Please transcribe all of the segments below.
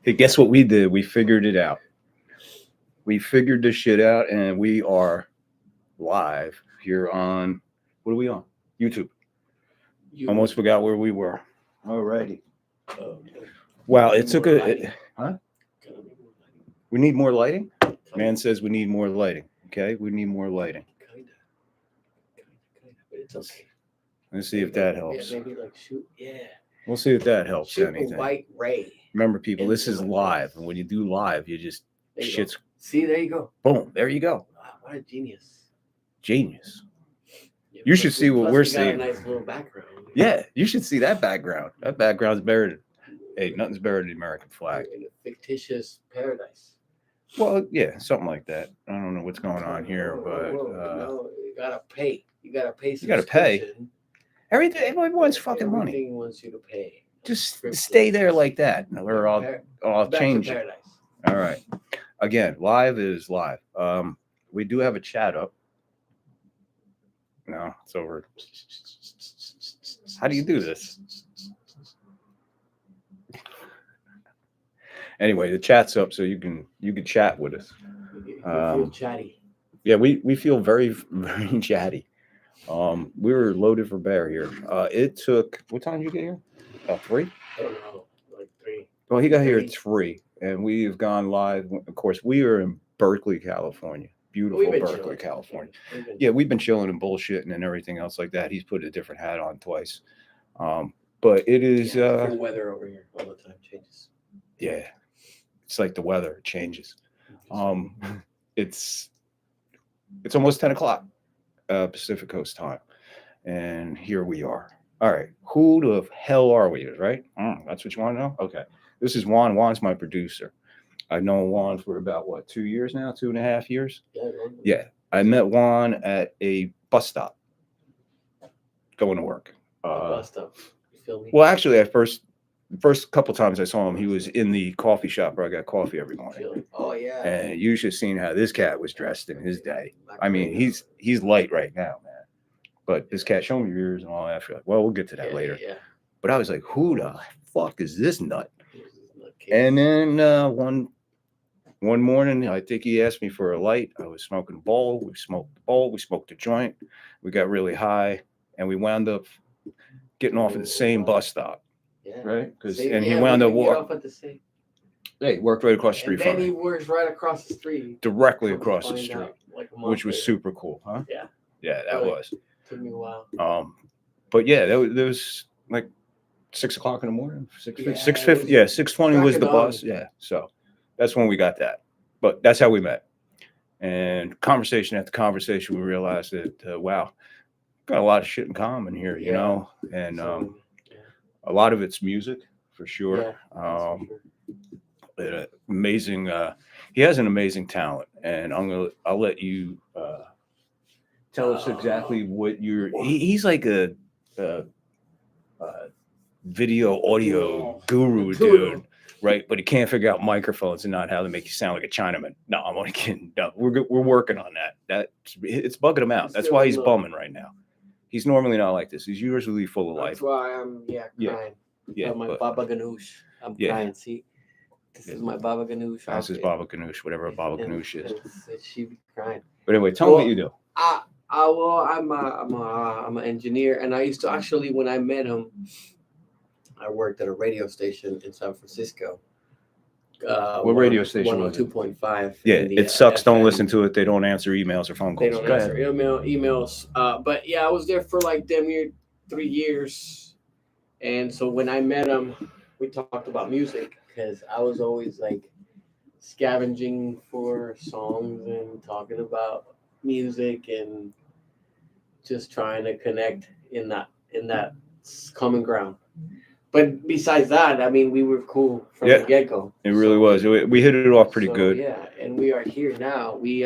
Hey, guess what we did? We figured it out. We figured this shit out, and we are live here on, what are we on? YouTube. Almost forgot where we were. Alrighty. Wow, it took huh? We need more lighting? Man says we need more lighting. Okay, we need more lighting. Kinda. But it's okay. Let's see if that helps. Yeah, maybe like shoot. Yeah. We'll see if that helps Shoot anything. a white ray. Remember, people, this into is my live, face. and when you do live, you just There you shit's go. See, there you go. boom. There you go. Wow, what a genius. Genius. Yeah, You should plus see what plus we're we got seeing. A nice little background. Yeah, you should see that background. That background's buried. Hey, nothing's buried in the American flag. In a fictitious paradise. Well, yeah, something like that. I don't know what's going on here, but no, you gotta pay. You gotta pay. You gotta pay. subscription. everyone wants fucking money. Everything wants you to pay. Just Subscription. stay there like that, or I'll Back to change it. paradise. All right. Again, live is live. We do have a chat up. No, it's over. How do you do this? Anyway, the chat's up, so you can chat with us. You feel chatty. Yeah, we feel very very chatty. We were loaded for bear here. It took, what time did you get here? 3? I don't know, like 3. Well, he got here at 3. 3, and we've gone live. Of course, we are in Berkeley, California. Beautiful We've been Berkeley, chilling. California. We've been- Yeah, we've been chilling and bullshitting and everything else like that. He's put a different hat on twice. But it is Yeah, the weather over here all the time changes. yeah, it's like the weather, it changes. It's almost 10 o'clock Pacific Coast time, and here we are. All right, who the hell are we, right? That's what you want to know? Okay, this is Juan. Juan's my producer. I've known Juan for about, what, 2 years now, 2.5 years? Yeah, I met Juan at a bus stop going to work. Bus stop. You feel me? Well, actually, at first couple times I saw him, he was in the coffee shop where I got coffee every morning. Oh yeah. And you should have seen how this cat was dressed in his day. I mean, he's light right now, man. But this cat, show me yours and all that. Well, we'll get to that later. Yeah. But I was like, who the fuck is this nut? And then one morning, I think he asked me for a light. I was smoking a bowl. We smoked the bowl. We smoked a joint. We got really high, and we wound up getting off at the same bus stop. Yeah. Right? He wound up walking. Hey, worked right across the street and from then he me. works right across the street. Directly Come to across the find street, out, like a month which was later. super cool, huh? Yeah. Yeah, that Really? was. Took me a while. But yeah, there was like 6 o'clock in the morning. 6:50. Yeah, 6:50. Yeah, 6:20 was the cracking on. bus. Yeah, so that's when we got that. But that's how we met. And conversation after conversation, we realized that wow, got a lot of shit in common here, you Yeah. know. And So, a lot of it's music for sure. yeah, that's for sure. Amazing. He has an amazing talent, and I'll let you tell us exactly what he's like a video audio guru, dude, right? But he can't figure out microphones and not how to make you sound like a Chinaman. No, I'm only kidding. No, we're working on that. It's bugging him out. That's why he's bumming right now. He's normally not like this. He's usually full of life. That's why I'm crying. Yeah, my but Baba Ganoush. I'm crying. See, this is my Baba Ganoush. that's his Baba Ganoush, whatever a Baba Ganoush is. She be crying. But anyway, tell me what you do. I'm an engineer, and I used to actually, when I met him, I worked at a radio station in San Francisco. What radio station was it? 102.5. Yeah, in the, it sucks. Don't FM. listen to it. They don't answer emails or phone calls. They don't Go answer ahead. emails. But yeah, I was there for like damn near 3 years. And so when I met him, we talked about music because I was always like scavenging for songs and talking about music and just trying to connect in that common ground. But besides that, I mean, we were cool from the get-go. It really was. We hit it off pretty good. Yeah, and we are here now. He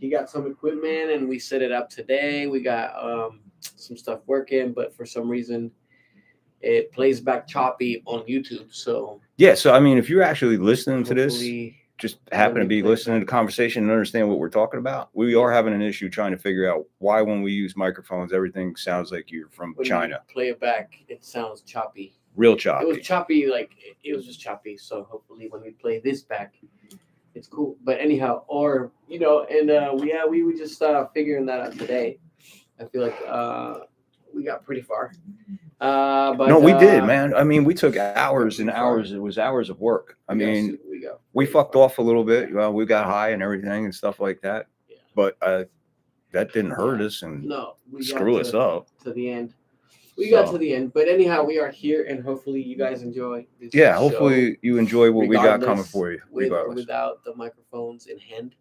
got some equipment and we set it up today. We got some stuff working, but for some reason it plays back choppy on YouTube. So yeah, so I mean, if you're actually listening to this, hopefully just happen to be listening to the conversation and understand what we're talking about, we are having an issue trying to figure out why when we use microphones, everything sounds like you're from when China. you play it back, it sounds choppy. real It choppy. was choppy, like it was just choppy. So hopefully when we play this back, it's cool. But anyhow, or and we were just figuring that out today. I feel like we got pretty far. But No, we did, man. I mean, we took hours and hours. It was hours of work. I mean, we fucked off a little bit. Well, we got high and everything and stuff like that. Yeah. But that didn't hurt us and we screw us up. To the end. We got to the end, but anyhow, we are here, and hopefully you guys enjoy this. Yeah, hopefully you enjoy what we got coming for you, with or without the microphones in hand.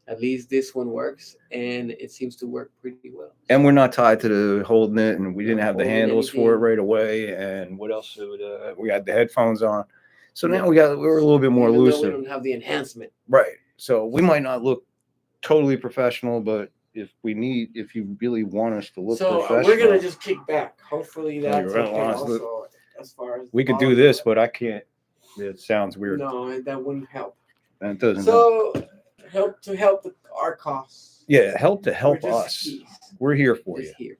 At least this one works, and it seems to work pretty well. And we're not tied to the holding it, and we didn't have the handles for it right away. And what else? We had the headphones on, so now we're a little bit more loose. We don't have the enhancement, right? So we might not look totally professional, but if you really want us to look professional, we're gonna just kick back. Hopefully that's okay. Also, as far as we could do this, but I can't. It sounds weird. No, that wouldn't help. And it doesn't. So help our costs. Yeah, help us. Peace. We're here for you.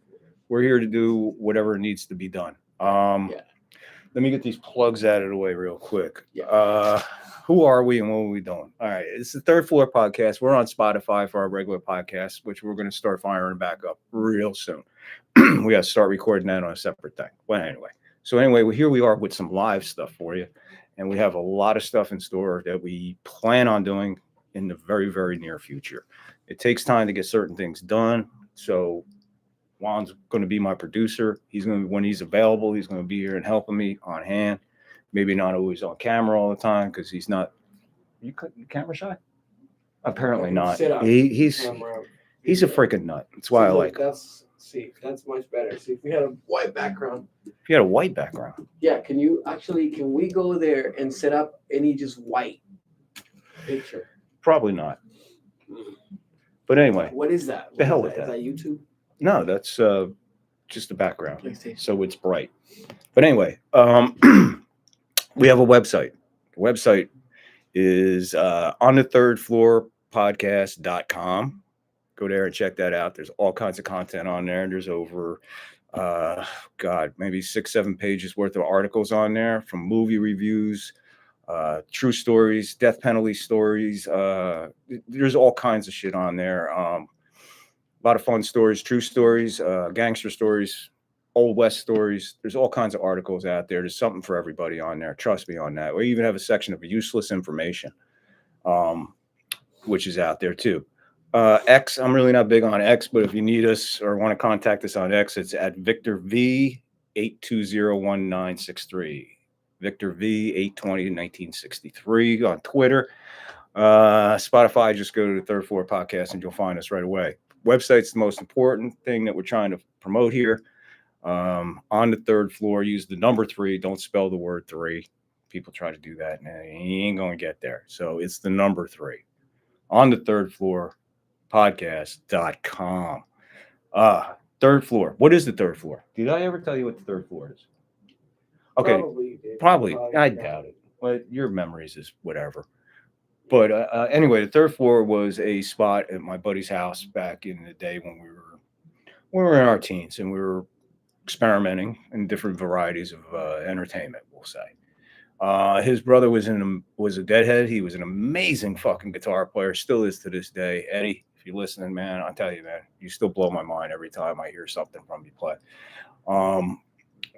We're here to do whatever needs to be done. Let me get these plugs out of the way real quick. Yeah. Who are we and what are we doing? All right. It's the Third Floor Podcast. We're on Spotify for our regular podcast, which we're going to start firing back up real soon. We got to start recording that on a separate thing. Well, anyway, here we are with some live stuff for you. And we have a lot of stuff in store that we plan on doing in the very, very near future. It takes time to get certain things done. So Juan's going to be my producer. When he's available, he's going to be here and helping me on hand. Maybe not always on camera all the time because he's not. You camera shy? Apparently not. He's a freaking nut. That's why I like him. That's much better. See, if we had a white background. If you had a white background. Yeah, can we go there and set up any just white picture? Probably not. But anyway. What is that? The hell with that. Is that YouTube? No, that's just the background. So it's bright. But anyway, we have a website. The website is on the third floor podcast.com. Go there and check that out. There's all kinds of content on there. There's over, maybe 6-7 pages worth of articles on there, from movie reviews, true stories, death penalty stories. There's all kinds of shit on there. A lot of fun stories, true stories, gangster stories, Old West stories. There's all kinds of articles out there. There's something for everybody on there. Trust me on that. We even have a section of useless information, which is out there too. X, I'm really not big on X, but if you need us or want to contact us on X, it's at Victor V 8201963. Victor V 8201963 on Twitter. Spotify, just go to the Third Floor Podcast and you'll find us right away. Website's the most important thing that we're trying to promote here. On the third floor, use the number 3. Don't spell the word 3. People try to do that and you ain't going to get there. So it's the number 3 on the third floor podcast.com. Third floor. What is the third floor? Did I ever tell you what the third floor is? Okay. Probably. I doubt it. But your memories is whatever. But anyway, the third floor was a spot at my buddy's house back in the day when we were in our teens and we were experimenting in different varieties of entertainment, we'll say. His brother was a Deadhead. He was an amazing fucking guitar player, still is to this day. Eddie, if you're listening, man, I'll tell you, man, you still blow my mind every time I hear something from you play.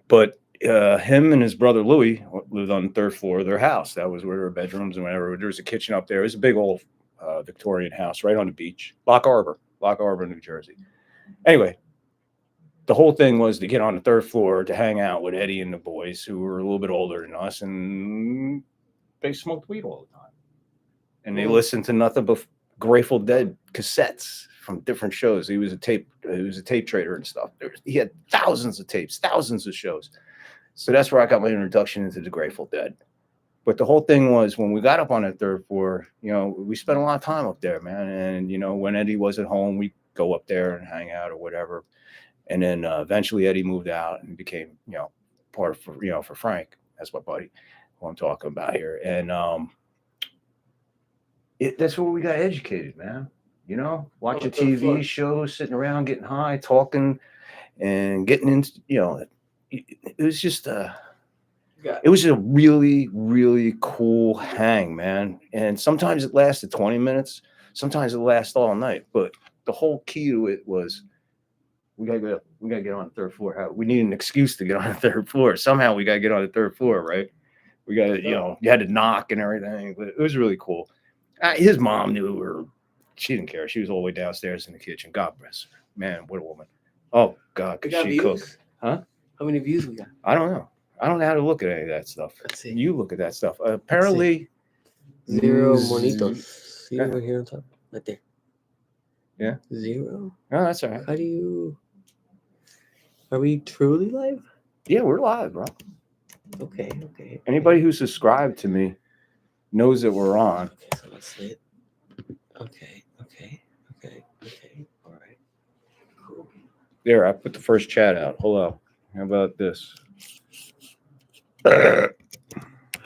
But him and his brother Louis lived on the third floor of their house. That was where their bedrooms and whatever. There was a kitchen up there. It was a big old Victorian house right on the beach, Lock Harbor, New Jersey. Anyway, the whole thing was to get on the third floor to hang out with Eddie and the boys who were a little bit older than us, and they smoked weed all the time. And they listened to nothing but Grateful Dead cassettes from different shows. He was a tape trader and stuff. He had thousands of tapes, thousands of shows. So that's where I got my introduction into the Grateful Dead. But the whole thing was when we got up on that third floor, we spent a lot of time up there, man. And, when Eddie wasn't home, we'd go up there and hang out or whatever. And then eventually Eddie moved out and became, part of, for Frank. That's my buddy who I'm talking about here. And that's where we got educated, man. Watching TV shows, sitting around, getting high, talking, and getting into, it was just Got It was a really, really cool hang, man. And sometimes it lasted 20 minutes, sometimes it lasted all night. But the whole key to it was we gotta get on the third floor. We need an excuse to get on the third floor. Somehow we gotta get on the third floor, right? We gotta, you had to knock and everything. But it was really cool. His mom knew her. She didn't care. She was all the way downstairs in the kitchen. God bless her. Man, what a woman. Oh God, We could got she views? cook? Huh? How many views we got? I don't know. I don't know how to look at any of that stuff. Let's see. You look at that stuff. Apparently, 0 z- monitos. See yeah. over here on top? Right there. Yeah. 0? No, that's all right. How do you... Are we truly live? Yeah, we're live, bro. Okay. Anybody who subscribed to me knows that we're on. Okay, so let's see it. Okay. All right. Cool. There, I put the first chat out. Hold on. How about this? How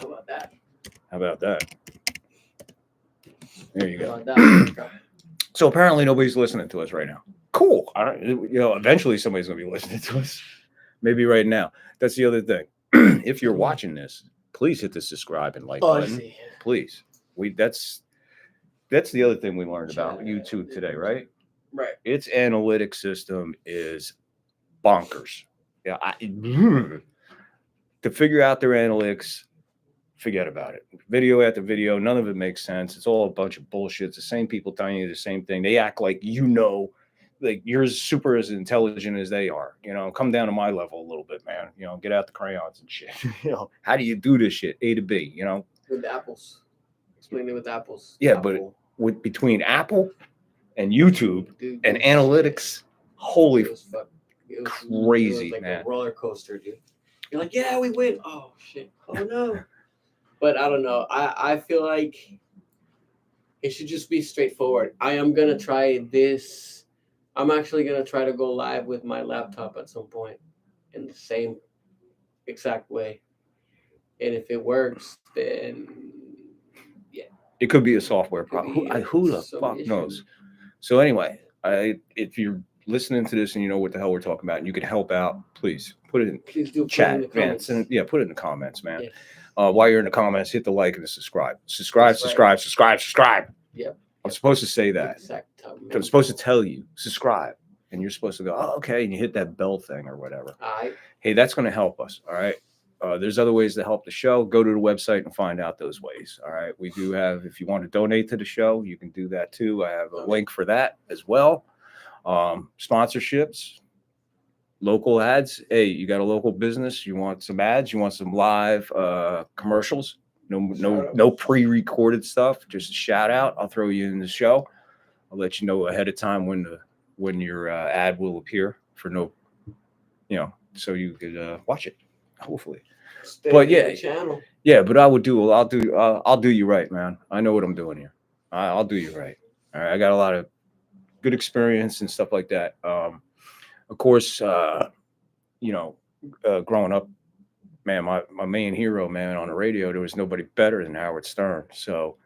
about that? How about that? There you How go. about that? So apparently nobody's listening to us right now. Cool. I don't, eventually somebody's gonna be listening to us. Maybe right now. That's the other thing. If you're watching this, please hit the subscribe and like Oh, I button. see. Please. That's the other thing we learned about YouTube today, right? Right. Its analytic system is bonkers. Yeah, to figure out their analytics, forget about it. Video after video, none of it makes sense. It's all a bunch of bullshit. It's the same people telling you the same thing. They act like like you're super as intelligent as they are. Come down to my level a little bit, man. Get out the crayons and shit. How do you do this shit? A to B. With the apples. Explain it with apples. Yeah, but between Apple and YouTube and analytics, holy it was crazy, like man. A roller coaster, dude. You're like, yeah, we win. Oh shit. Oh no. But I don't know. I feel like it should just be straightforward. I am gonna try this. I'm actually gonna try to go live with my laptop at some point in the same exact way. And if it works, then it could be a software problem. Who the fuck knows? So anyway, if you're listening to this and you know what the hell we're talking about and you can help out, please put it in chat, man. Put it in the comments, man. Yeah. While you're in the comments, hit the like and the subscribe. Subscribe. Yeah. I'm supposed to say that. I'm supposed to tell you, subscribe. And you're supposed to go, oh, okay, and you hit that bell thing or whatever. Hey, that's going to help us, all right? There's other ways to help the show. Go to the website and find out those ways, all right? We do have, if you want to donate to the show, you can do that too. I have a link for that as well. Sponsorships, local ads. Hey, you got a local business, you want some ads, you want some live commercials, no pre-recorded stuff, just a shout out. I'll throw you in the show. I'll let you know ahead of time when your ad will appear for so you could watch it, hopefully. But yeah, but I'll do you right, man. I know what I'm doing here. I'll do you right. All right, I got a lot of good experience and stuff like that. Of course, growing up, man, my main hero, man, on the radio, there was nobody better than Howard Stern. So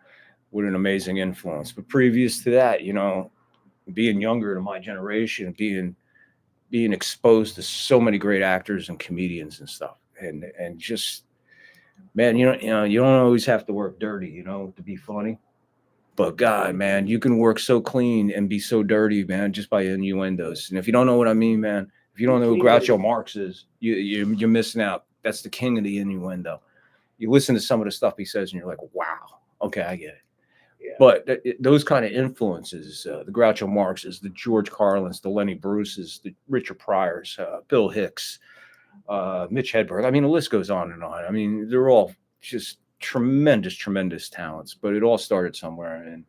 what an amazing influence. But previous to that, being younger than my generation, being exposed to so many great actors and comedians and stuff. And just, man, you don't always have to work dirty, to be funny. But God, man, you can work so clean and be so dirty, man, just by innuendos. And if you don't know what I mean, man, if you don't know who Groucho Marx is, you're missing out. That's the king of the innuendo. You listen to some of the stuff he says, and you're like, wow, okay, I get it. Yeah. But those kind of influences, the Groucho Marxes, the George Carlins, the Lenny Bruces, the Richard Pryors, Bill Hicks, Mitch Hedberg. I mean, the list goes on and on. I mean, they're all just tremendous talents, but it all started somewhere. And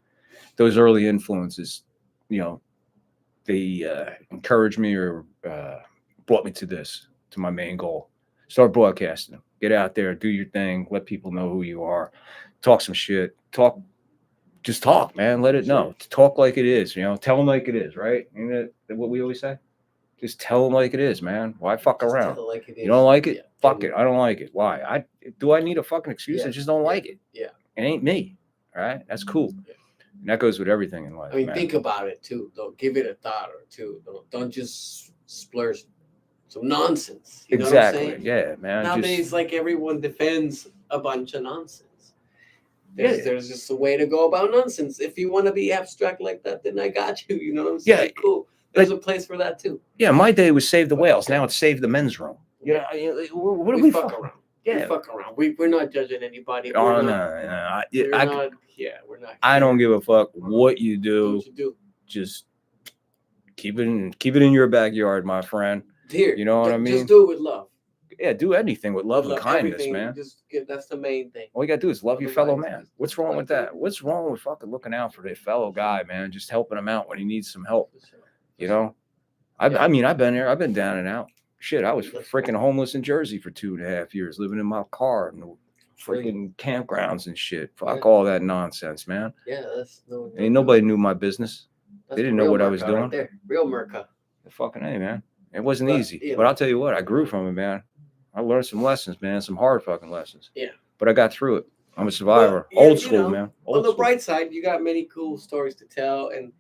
those early influences, they encouraged me or brought me to my main goal. Start broadcasting, get out there, do your thing, let people know who you are, talk some shit, just talk, man. Let it know. Talk like it is, tell them like it is, right? Isn't that what we always say? Just tell them like it is, man. Why fuck around? You don't like it? Yeah, fuck it. I don't like it. Why? I need a fucking excuse? I just don't like it. Yeah. It ain't me. All right. That's cool. Yeah. And that goes with everything in life. I mean, think about it too. Don't give it a thought or two. Don't just splurge nonsense. You know Exactly. what I'm saying? Yeah, man. Nowadays, Just like everyone defends a bunch of nonsense. yeah, There's just a way to go about nonsense. If you want to be abstract like that, then I got you. You know what I'm yeah, saying? Cool. There's a place for that too. yeah. My day was save the But- whales. Now it's save the men's room. You know, what do we we fuck fuck? around. Yeah. We fuck around. We're not judging anybody. Oh We're no, not. no. We're I, not. Yeah, we're not. I don't give a fuck what you Do do. what you do. Just keep it in your backyard, my friend. Here, You know what I mean? Just do it with love. Yeah, do anything with love and kindness, everything, man. That's the main thing. All you gotta do is love your fellow Otherwise, man. just What's wrong like with that? it. What's wrong with fucking looking out for their fellow guy, man? Just helping him out when he needs some help. You know, I mean, I've been there. I've been down and out. Shit, I was freaking homeless in Jersey for 2.5 years, living in my car in the freaking campgrounds and shit. Fuck all that nonsense, man. Yeah, that's no. Ain't nobody knew my business. That's They didn't the know real what I was Merca doing. Right there. Real Merca. Fucking hey, man. It wasn't But, easy, you but know. I'll tell you what, I grew from it, man. I learned some lessons, man. Some hard fucking lessons. Yeah. But I got through it. I'm a survivor. yeah, Old you school, know, man. On Old the school. bright side, you got many cool stories to tell, and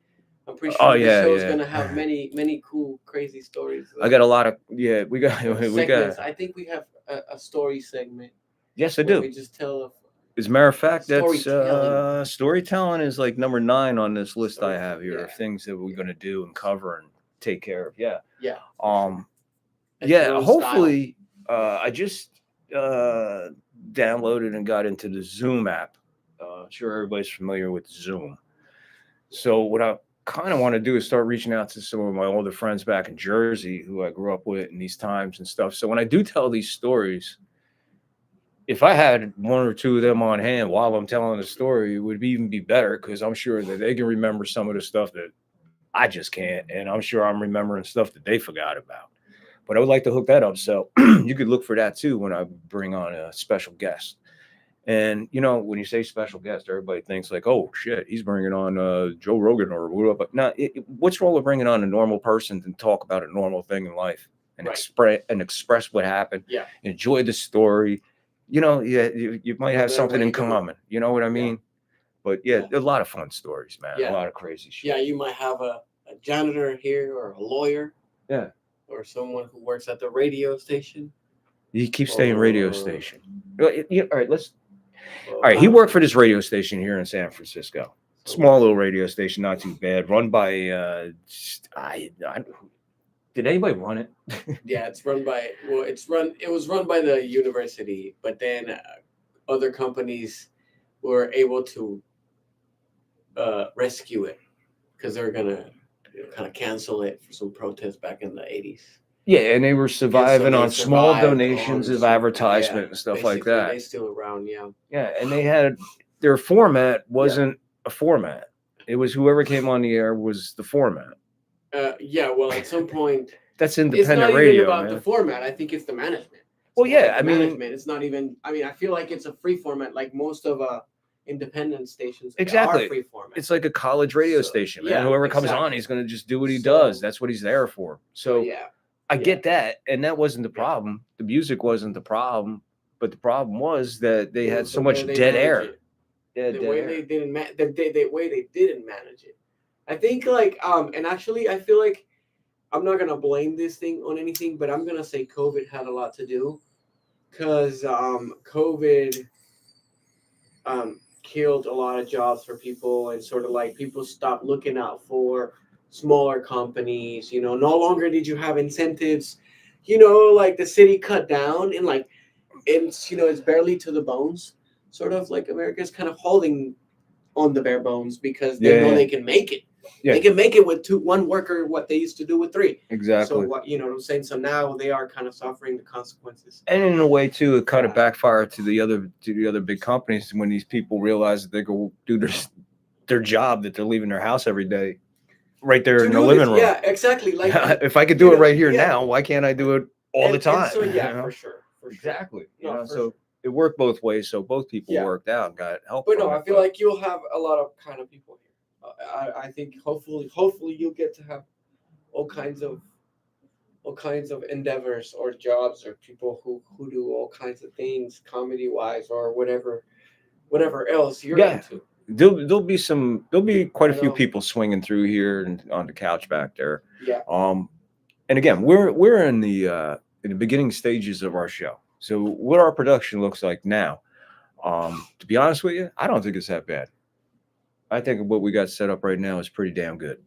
I'm pretty Oh, sure yeah, the show's yeah. gonna have many cool, crazy stories. I got a lot of we got segments. I think we have a story segment. Yes, I where do. We just tell. As a matter of fact, that's Storytelling. storytelling is like number 9 on this list I have here of Yeah. things that we're gonna do and cover and take care of. Yeah. Yeah. for sure. That's Yeah, your own hopefully I just downloaded and got into the Zoom app. I'm sure everybody's familiar with Zoom. So what I kind of want to do is start reaching out to some of my older friends back in Jersey who I grew up with in these times and stuff. So when I do tell these stories, if I had 1 or 2 of them on hand while I'm telling the story, it would even be better because I'm sure that they can remember some of the stuff that I just can't. And I'm sure I'm remembering stuff that they forgot about. But I would like to hook that up. So you could look for that too when I bring on a special guest. And, you know, when you say special guest, everybody thinks like, oh, shit, he's bringing on Joe Rogan or whatever. No, what's wrong with bringing on a normal person to talk about a normal thing in life and Right. express what happened? Yeah. Enjoy the story. You know, yeah, you might have matter something what in you do. common. You know what I mean? But yeah, a lot of fun stories, man. Yeah. A lot of crazy shit. Yeah, you might have a janitor here or a lawyer. Yeah. Or someone who works at the radio station. You keep saying radio Or- station. All right, all right, he worked for this radio station here in San Francisco. Small little radio station, not too bad. Run by did anybody run it? Yeah, it's run by it was run by the university, but then other companies were able to rescue it because they were gonna kind of cancel it for some protests back in the 80s. Yeah, and they were surviving they on small survived donations on of some- advertisement yeah, and stuff like basically, that. They still around, yeah. Yeah, and they had their format wasn't a format. It was whoever came on the air was the format. Yeah, well, at some point, That's it's independent not even radio, about man. the format. I think it's the management. Well, It's more yeah, like I the mean- management. It's not even. I mean, I feel like it's a free format, like most of independent stations Exactly. are free format. It's like a college radio So, station, man. yeah, Whoever comes on, exactly. he's going to just do what he So- does. That's what he's there for. So yeah, I get that, and that wasn't the problem. The music wasn't the problem, but the problem was that they It had was so the much way they dead manage air. it. Yeah, The dead way air. they didn't the way they didn't manage it. I think and actually I feel like I'm not gonna blame this thing on anything, but I'm gonna say COVID had a lot to do, because COVID killed a lot of jobs for people, and sort of like people stopped looking out for smaller companies. You know, no longer did you have incentives. You know, like the city cut down, and like it's it's barely to the bones. Sort of like America's kind of holding on the bare bones because they know Yeah. they can make it. Yeah. They can make it with one worker what they used to do with 3. Exactly. So what what I'm saying? So now they are kind of suffering the consequences. And in a way, too, it kind of Yeah. backfired to the other big companies when these people realize that they go do their job, that they're leaving their house every day, right there To in the do living this- room. Yeah, exactly. Like If I could do you it know, right here yeah. now, why can't I do it all the and time? so yeah, you know? for sure. Exactly. You No, know, for so sure. it worked both ways. So both people Yeah. worked out and got help. But from no, it, I feel like you'll have a lot of kind of people here. I think hopefully you'll get to have all kinds of endeavors or jobs or people who do all kinds of things comedy wise or whatever else you're Yeah. into. there'll be quite a I few know. people swinging through here and on the couch back there. Yeah. And again, we're in the beginning stages of our show. So what our production looks like now, to be honest with you, I don't think it's that bad. I think what we got set up right now is pretty damn good.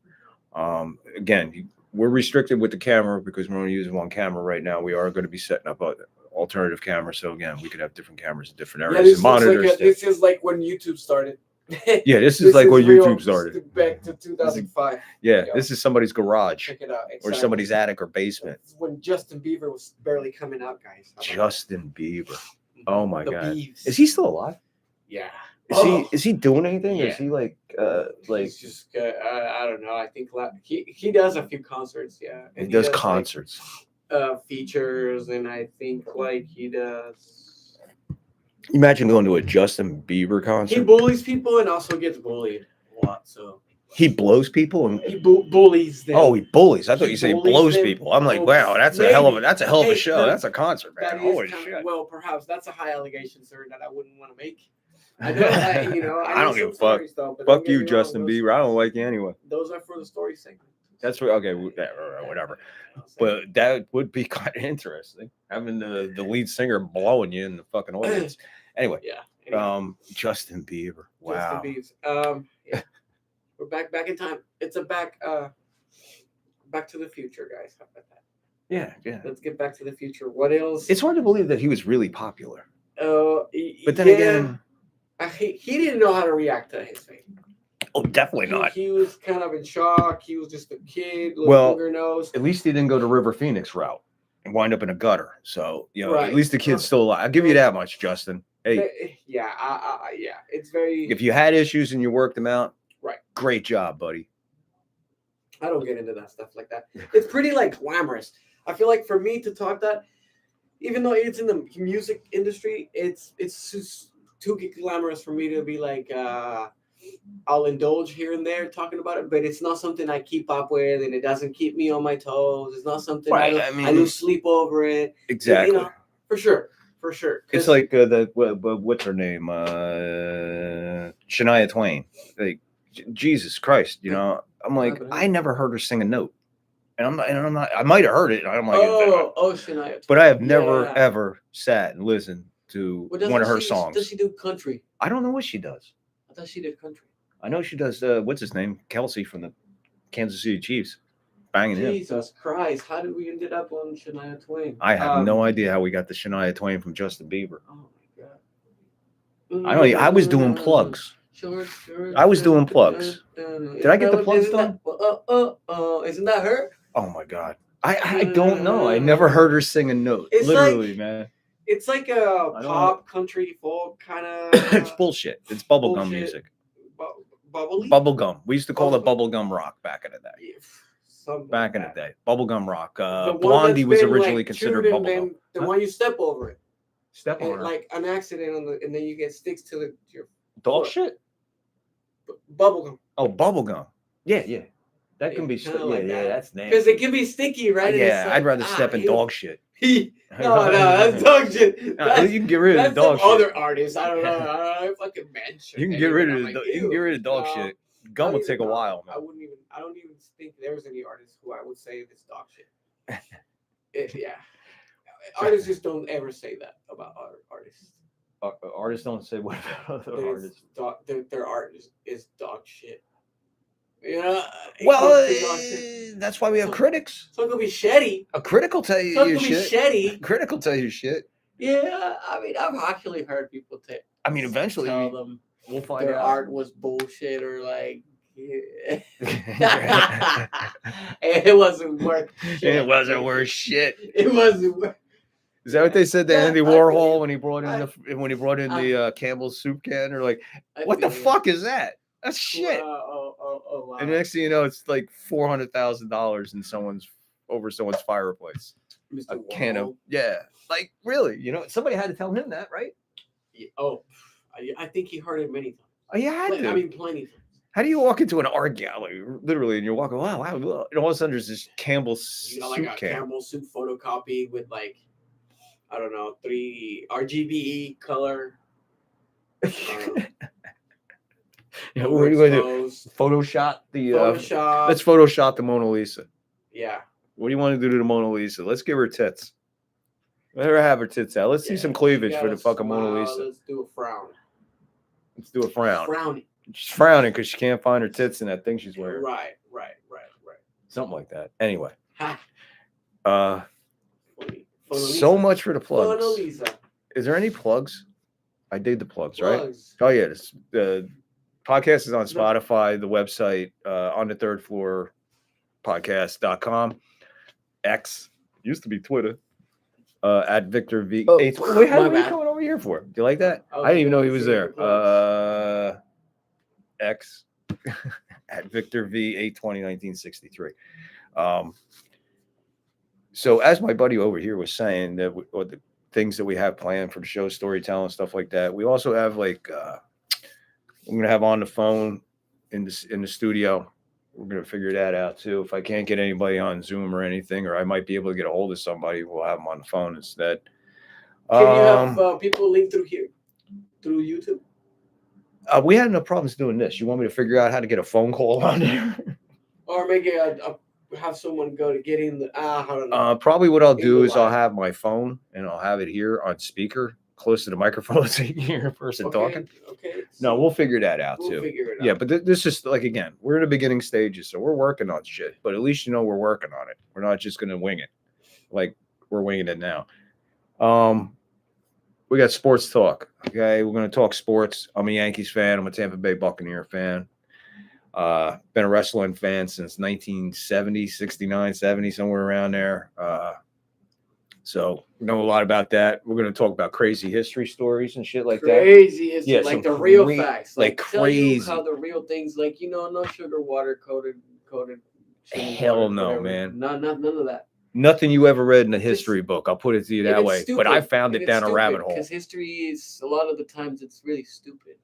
Again, we're restricted with the camera because we're only using one camera right now. We are going to be setting up an alternative camera. So again, we could have different cameras in different Yeah, areas and monitors. this is like when YouTube started. Yeah, this is like when real, YouTube started. back to 2005. Yeah, Yeah. this is somebody's garage Check it out. or Exactly. somebody's attic or basement. This is when Justin Bieber was barely coming out, guys. Justin Bieber. Oh my The God. Beavs. Is he still alive? Yeah. Is he doing anything? Or Yeah. is he like He's just I don't know. I think he does a few concerts. Yeah. he And does like, concerts? features, and I think like he does. Imagine going to a Justin Bieber He concert. bullies people and also gets bullied a lot. So He blows people and he bullies them. oh, he bullies. I thought He you said he bullies blows them. people. I'm like, Oh, wow, that's a hell of a Hey, show. that- That's a concert, man. that Holy is kind shit. of, well, perhaps that's a high allegation, sir, that I wouldn't want to make. I know that, you know. I know don't give a some fuck. stories, though, but Fuck don't get you, me wrong, Justin Bieber. I don't like you anyway. Those are for the story segment. That's what. Okay, whatever. But that would be kind of interesting, having the lead singer blowing you in the fucking audience. Anyway, yeah. Anyway, Justin Bieber. Wow. Justin Bieber. Yeah. We're back in time. It's a back to the future, guys. How about that? Yeah. Let's get back to the future. What else? It's hard to believe that he was really popular. But then yeah, again, he didn't know how to react to his fame. oh, definitely not. He was kind of in shock. He was just a kid, little Well, finger nose. At least he didn't go to River Phoenix route and wind up in a gutter. So, you know, Right. at least the kid's still alive. I'll give you that much, Justin. Hey, Yeah, yeah. It's very. if you had issues and you worked them out, Right. Great job, buddy. I don't get into that stuff like that. It's pretty like glamorous. I feel like for me to talk that, even though it's in the music industry, it's just too glamorous for me to be like, I'll indulge here and there talking about it, but it's not something I keep up with, and it doesn't keep me on my toes. It's not something Right, I I mean- lose sleep over it. Exactly. You know, for sure. It's like what's her name? Shania Twain. Like, Jesus Christ, you know, I'm like, I never heard her sing a note. And I'm not, I might have heard it. I'm like, Shania. but I have never, Yeah. ever sat and listened to Well, one of her does songs. she do country? I don't know what she does. I thought she did country. I know she does, what's his name? Kelsey from the Kansas City Chiefs. Banging him. Jesus Christ! How did we ended up on Shania Twain? I have no idea how we got the Shania Twain from Justin Bieber. Oh my god! I don't. I was doing plugs. I was doing plugs. Did I get the plugs done? Isn't that her? Oh my God. I don't know. I never heard her sing a note. It's Literally, man. It's like a don't pop, country, folk kind It's of bullshit. It's bubblegum bullshit. music. bubbly. Bubblegum. We used to call it bubblegum rock back in the day. Yeah, something Back like in the that. day. Bubblegum rock. The one Blondie that's was been, originally like, considered chewed and bubblegum. then the Huh? one you step over it, Step on and, her. like an accident and then you get sticks to your Dog foot. shit? Bubblegum. Oh, bubblegum. Yeah. That can be. Kinda like yeah, that. that's nasty. Because it can be sticky, right? And Yeah, it's I'd like, rather step in ew. dog shit. No, that's dog shit. No, That's, you can get rid of that's the dog some shit. other artists. I don't know. I fucking mention. You can get rid of you can get rid of dog shit. Gum will take a while, man. I don't even think there's any artist who I would say this dog shit. Yeah. Artists just don't ever say that about other artists. Artists don't say what about other artists. Their art is dog shit. You know? Well, It's dog shit. that's why we have critics. Some could be shitty. A critic will tell you Some your could be shit. shitty. Critic will tell you shit. Yeah, I mean, I've actually heard people I mean, eventually tell them we'll find their out. art was bullshit or like it wasn't worth shit. It wasn't worth shit. It wasn't worth. Is that what they said to Yeah, Andy I Warhol feel- when he brought in I- the Campbell's soup can? They're like, I what the feel you. fuck is that? That's shit. Wow. And the next thing you know, it's like $400,000 in someone's fireplace. Mr. A can of Warhol. like really, you know, somebody had to tell him that, right? Yeah, I think he heard it many times. Oh, you had to. I mean, plenty times. How do you walk into an art gallery, literally, and you're walking, wow, and all of a sudden there's this Campbell's You know, like soup a can. Campbell soup photocopy with like, I don't know, 3 RGB color. Yeah, what are you going to do? Overexposed, Photoshop the Photoshop. let's Photoshop the Mona Lisa. Yeah. What do you want to do to the Mona Lisa? Let's give her tits. Let her have her tits out. Let's see some cleavage for the fucking Mona Lisa. Let's do a frown. Let's do a frown. Frowning. She's frowning because she can't find her tits in that thing she's wearing. Right. Something like that. Anyway. Ha. So much for the plugs. Mona Lisa. Is there any plugs? I did the plugs, right? Plugs. Oh yeah, the podcast is on Spotify, the website, on the third floor podcast.com. X used to be Twitter. At Victor V. Oh, Wait, how my are you bad. coming over here for? Do you like that? I was I didn't even know he gonna was say there. the X at Victor V. 8/20/1963. So as my buddy over here was saying that or the things that we have planned for the show, storytelling, stuff like that. We also have like I'm gonna have on the phone in the studio. We're gonna figure that out too. If I can't get anybody on Zoom or anything, or I might be able to get a hold of somebody, we'll have them on the phone instead. Can you have people link through here, through YouTube? We had no problems doing this. You want me to figure out how to get a phone call on there? Or maybe have someone go to get in the I don't know. Probably what I'll In do the is I'll live. have my phone and I'll have it here on speaker, close to the microphone, so you can hear a person talking. Okay. No, we'll figure that out we'll too. figure it out. Yeah, but this is like, again, we're in the beginning stages, so we're working on shit. But at least you know we're working on it. We're not just gonna wing it, like we're winging it now. We got sports talk. Okay, we're gonna talk sports. I'm a Yankees fan. I'm a Tampa Bay Buccaneer fan. Been a wrestling fan since 1970, 69, 70, somewhere around there. So we know a lot about that. We're gonna talk about crazy history stories and shit like that. Crazy is Yeah, like some the real cra- facts. like tell you crazy. how the real things, like no sugar water coated. Hell water, no, whatever. man. None of that. Nothing you ever read in a history book. I'll put it to you that And way. it's But I stupid. found And it it's down a stupid, rabbit hole. Because history is a lot of the times it's really stupid.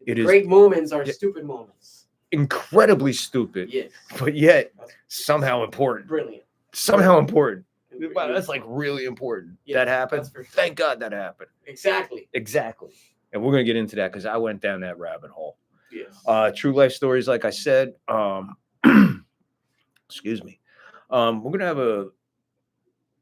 It The is great moments are stupid moments. incredibly stupid, Yes. but yet somehow important. Brilliant. Somehow important. And Wow, that's like really important. Yes, that happened. that's for sure. Thank God that happened. Exactly. And we're gonna get into that because I went down that rabbit hole. Yes. True life stories, like I said. Excuse me. We're gonna have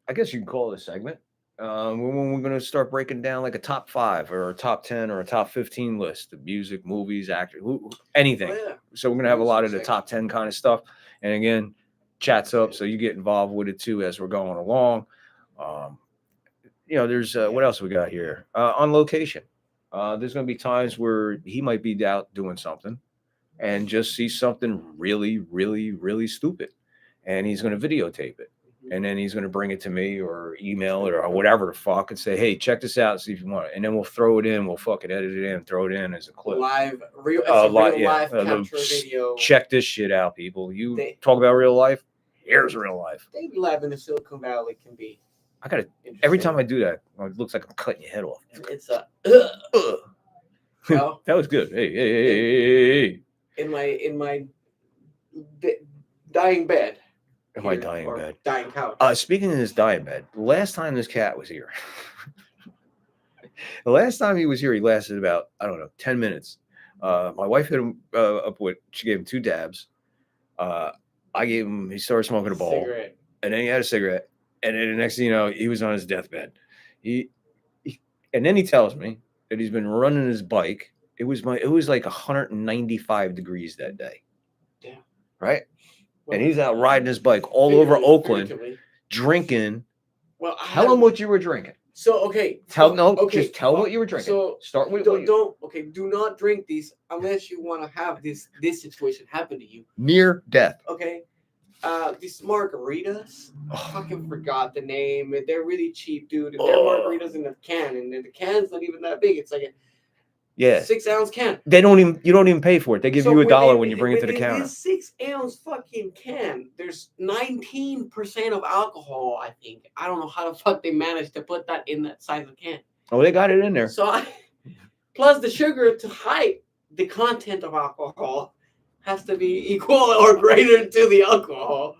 I guess you can call it a segment. We're gonna start breaking down like a top 5 or a top 10 or a top 15 list of music, movies, actors, anything. Oh, yeah. So we're gonna have a lot of the Music top 10 kind of stuff. And again, chats up, so you get involved with it too as we're going along. There's what else we got here? On location. There's gonna be times where he might be out doing something and just see something really, really, really stupid. And he's gonna videotape it. And then he's going to bring it to me or email it or whatever the fuck and say, hey, check this out, see if you want it. And then we'll throw it in. We'll fucking edit it in, throw it in as a clip. Real live capture video. Check this shit out, people. Talk about real life. Here's real life. Daily life in the Silicon Valley can be. I got to, every time I do that, it looks like I'm cutting your head off. It's a. That was good. Hey. In my dying bed. My dying bed. Dying couch. Speaking of this dying bed, the last time this cat was here, the last time he was here, he lasted about, 10 minutes. My wife hit him up with, she gave him 2 dabs. I gave him, he started smoking a bowl. Cigarette. And then he had a cigarette. And then the next thing you know, he was on his deathbed. And then he tells me that he's been running his bike. It was like 195 degrees that day. Yeah. Right? And he's out riding his bike all over Oakland, drinking. Well, tell him what you were drinking. So okay, just tell what you were drinking. So start with do not drink these unless you want to have this situation happen to you. Near death. Okay. These margaritas, I fucking forgot the name. They're really cheap, dude. And they're margaritas in a can, and the can's not even that big. It's like a 6-ounce can. You don't even pay for it. They give you $1 when you bring it to the counter. This 6-ounce fucking can, there's 19% of alcohol, I think. I don't know how the fuck they managed to put that in that size of can. Oh, they got it in there. So plus the sugar to hide the content of alcohol has to be equal or greater to the alcohol,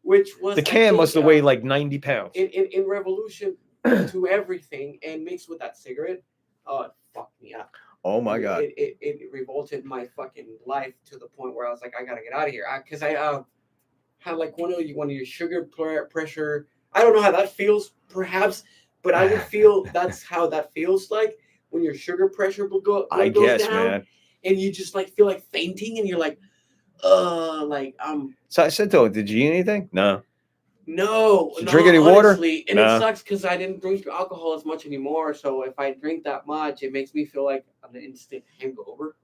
which was the can must have weighed like 90 pounds. In revolution to everything and mixed with that cigarette. Oh, it fucked me up. Oh my God. It revolted my fucking life to the point where I was like, I gotta get out of here. Because have like one of your sugar pressure. I don't know how that feels, perhaps, but I would feel that's how that feels like when your sugar pressure I goes guess, down, man. and you just like feel like fainting, and you're like, like So I said to him, did you eat anything? No. no, Did you no, drink any water? honestly, and Nah. it sucks because I didn't drink alcohol as much anymore. So if I drink that much, it makes me feel like I'm an instant hangover.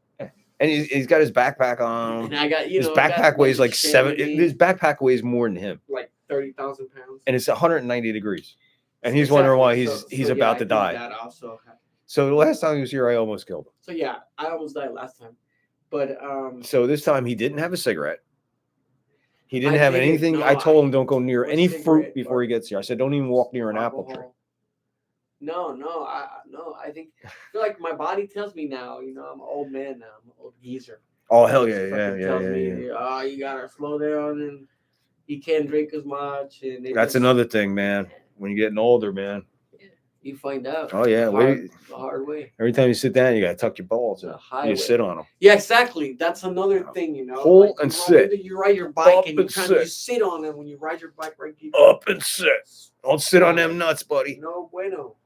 And he's got his backpack on. And I got His I got backpack weighs one like 7. chamois, His backpack weighs more than him, like 30,000 pounds. and it's 190 degrees. And he's wondering why he's yeah, about I to think die. That also happened. So the last time he was here, I almost killed him. So yeah, I almost died last time, but So this time he didn't have a cigarette. He didn't I have didn't, anything. no, I told him don't go near no any cigarette fruit before or he gets here. I said don't even walk near an apple tree. alcohol. No, I think I feel like my body tells me now. I'm an old man now. I'm an old geezer. Oh hell It yeah, fucking yeah. tells me, oh, you gotta slow down and you can't drink as much. And That's another thing, man. When you're getting older, man. You find out. Oh yeah, the hard way. every time you sit down, you gotta tuck your balls in. The highway. You sit on them. Yeah, exactly. That's another thing, Pull like, and you sit. You ride your bike Up and you and kind sit. of sit on it when you ride your bike, right? Up and sit. Don't sit on them nuts, buddy. No bueno.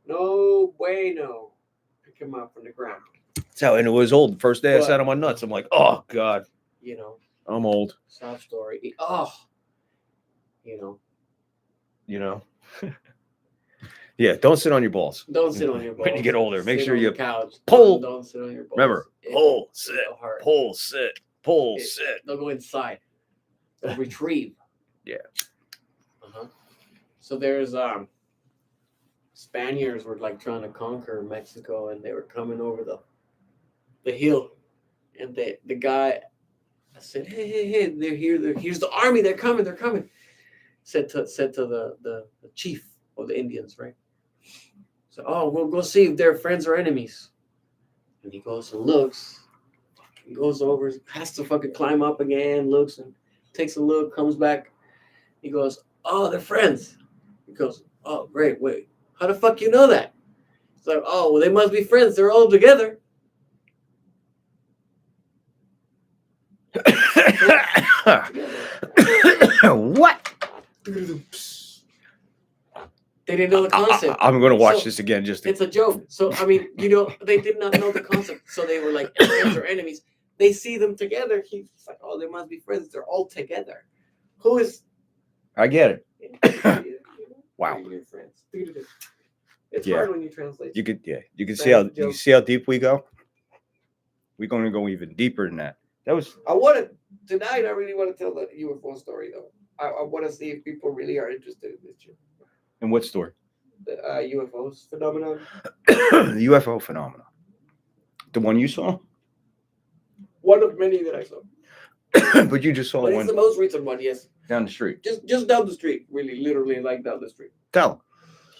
No bueno. Pick him up from the ground. That's how, and it was old. The first day I But- sat on my nuts, I'm like, oh God, You know, I'm old. sob story. Oh, You know. Yeah, don't sit on your balls. don't sit on your balls. When you get older, make Sit sure on you the couch. pull. Don't sit on your balls. Remember, pull, sit, It'll hurt. pull, sit, pull, It- sit. They'll go inside. They'll retrieve. Yeah. So there's Spaniards were like trying to conquer Mexico, and they were coming over the hill, and the guy said, "Hey, they're here. Here's the army. They're coming." Said to the chief of the Indians, right? So, oh, we'll go see if they're friends or enemies. And he goes and looks. He goes over, has to fucking climb up again, looks and takes a look, comes back. He goes, oh, they're friends. He goes, oh, great, wait. How the fuck you know that? It's like, oh, well, they must be friends. They're all together. What? They didn't know the concept. I'm gonna watch So, this again. Just It's a joke. So, I mean, they did not know the concept. So they were like friends or enemies. They see them together. He's like, oh, they must be friends. They're all together. Who is... I get it. Wow. Your friends. It's Yeah. hard when you translate. You could Thank see how you, you Joe. see how deep we go. We're going to go even deeper than that. That was Tonight, I really want to tell the UFO story, though. I want to see if people really are interested in this shit. in what story? The UFOs phenomenon. The UFO phenomenon. The one you saw, One of many that I saw. but you just saw But it's one the most recent one, yes. down the street. Just down the street, really, literally like down the street. Tell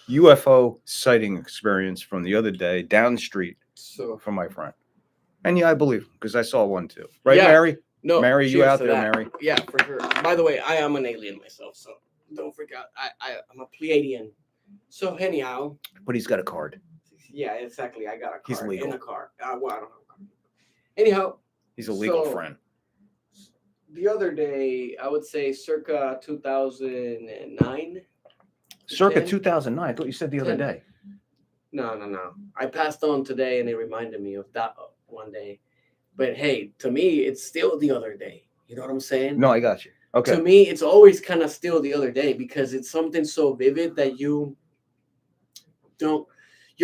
'em. UFO sighting experience from the other day down the street So from my friend. And yeah, I believe because I saw one too. Right, Yeah. Mary? no, Mary, you cheers out to there, that. Mary? Yeah, for sure. By the way, I am an alien myself, so don't freak out. I'm a Pleiadian. So anyhow, But he's got a card. yeah, exactly. I got a car. He's legal. In a car. Well, I don't have a car. Anyhow, He's a legal So- friend. the other day, I would say circa 2009. Circa 10? 2009. I thought you said the other 10. day. No. I passed on today, and it reminded me of that one day. But hey, to me, it's still the other day. You know what I'm saying? No, I got you. Okay. To me, it's always kind of still the other day because it's something so vivid that you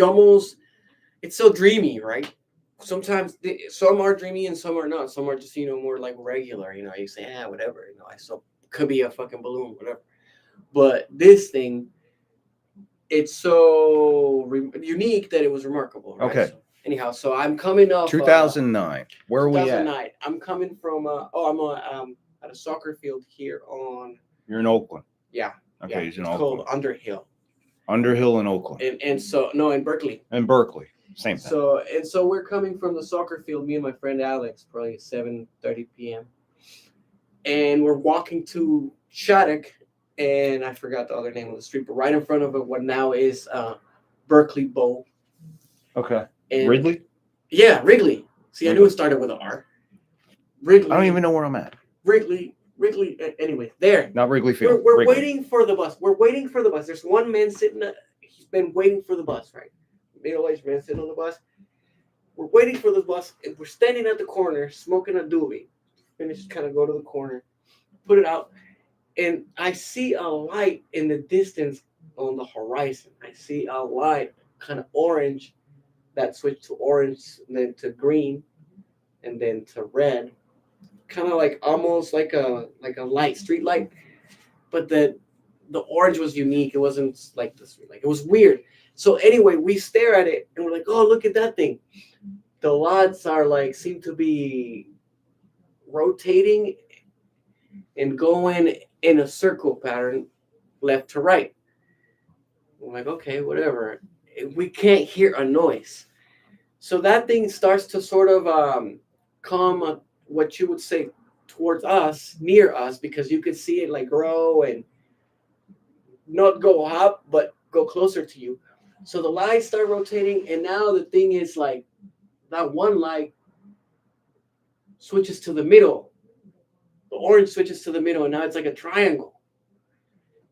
almost, it's so dreamy, right? Sometimes some are dreamy and some are not. Some are just, more like regular, you say, whatever, I saw, could be a fucking balloon, whatever. But this thing, it's so unique that it was remarkable. Right? Okay. So, anyhow, so I'm coming off 2009. Where are we at? 2009. I'm coming from, I'm at a soccer field here on, You're in Oakland. yeah. Okay, yeah, he's in it's Oakland. called Underhill. Underhill in Oakland. And so, no, in Berkeley. And Berkeley. Same thing. So we're coming from the soccer field, me and my friend Alex, probably 7:30 p.m. And we're walking to Shattuck, and I forgot the other name of the street, but right in front of it, what now is Berkeley Bowl. Okay. And Ridley? Yeah, Wrigley. See, I knew it started with an R. Wrigley. I don't even know where I'm at. Wrigley. Wrigley. Anyway, there. Not Wrigley Field. We're Wrigley. waiting for the bus. We're waiting for the bus. There's one man sitting. He's been waiting for the bus, right? Middle-aged man sitting on the bus. We're waiting for the bus, and we're standing at the corner smoking a doobie. Finish, kind of go to the corner, put it out, and I see a light in the distance on the horizon. I see a light, kind of orange, that switched to orange, and then to green, and then to red. Kind of like almost like a light, street light, but the orange was unique. It wasn't like the street light. It was weird. So anyway, we stare at it and we're like, oh, look at that thing. The lights are like seem to be rotating and going in a circle pattern, left to right. I'm like, okay, whatever. We can't hear a noise. So that thing starts to sort of come what you would say towards us, near us, because you could see it like grow and not go up, but go closer to you. So the lights start rotating, and now the thing is like that one light switches to the middle. The orange switches to the middle, and now it's like a triangle.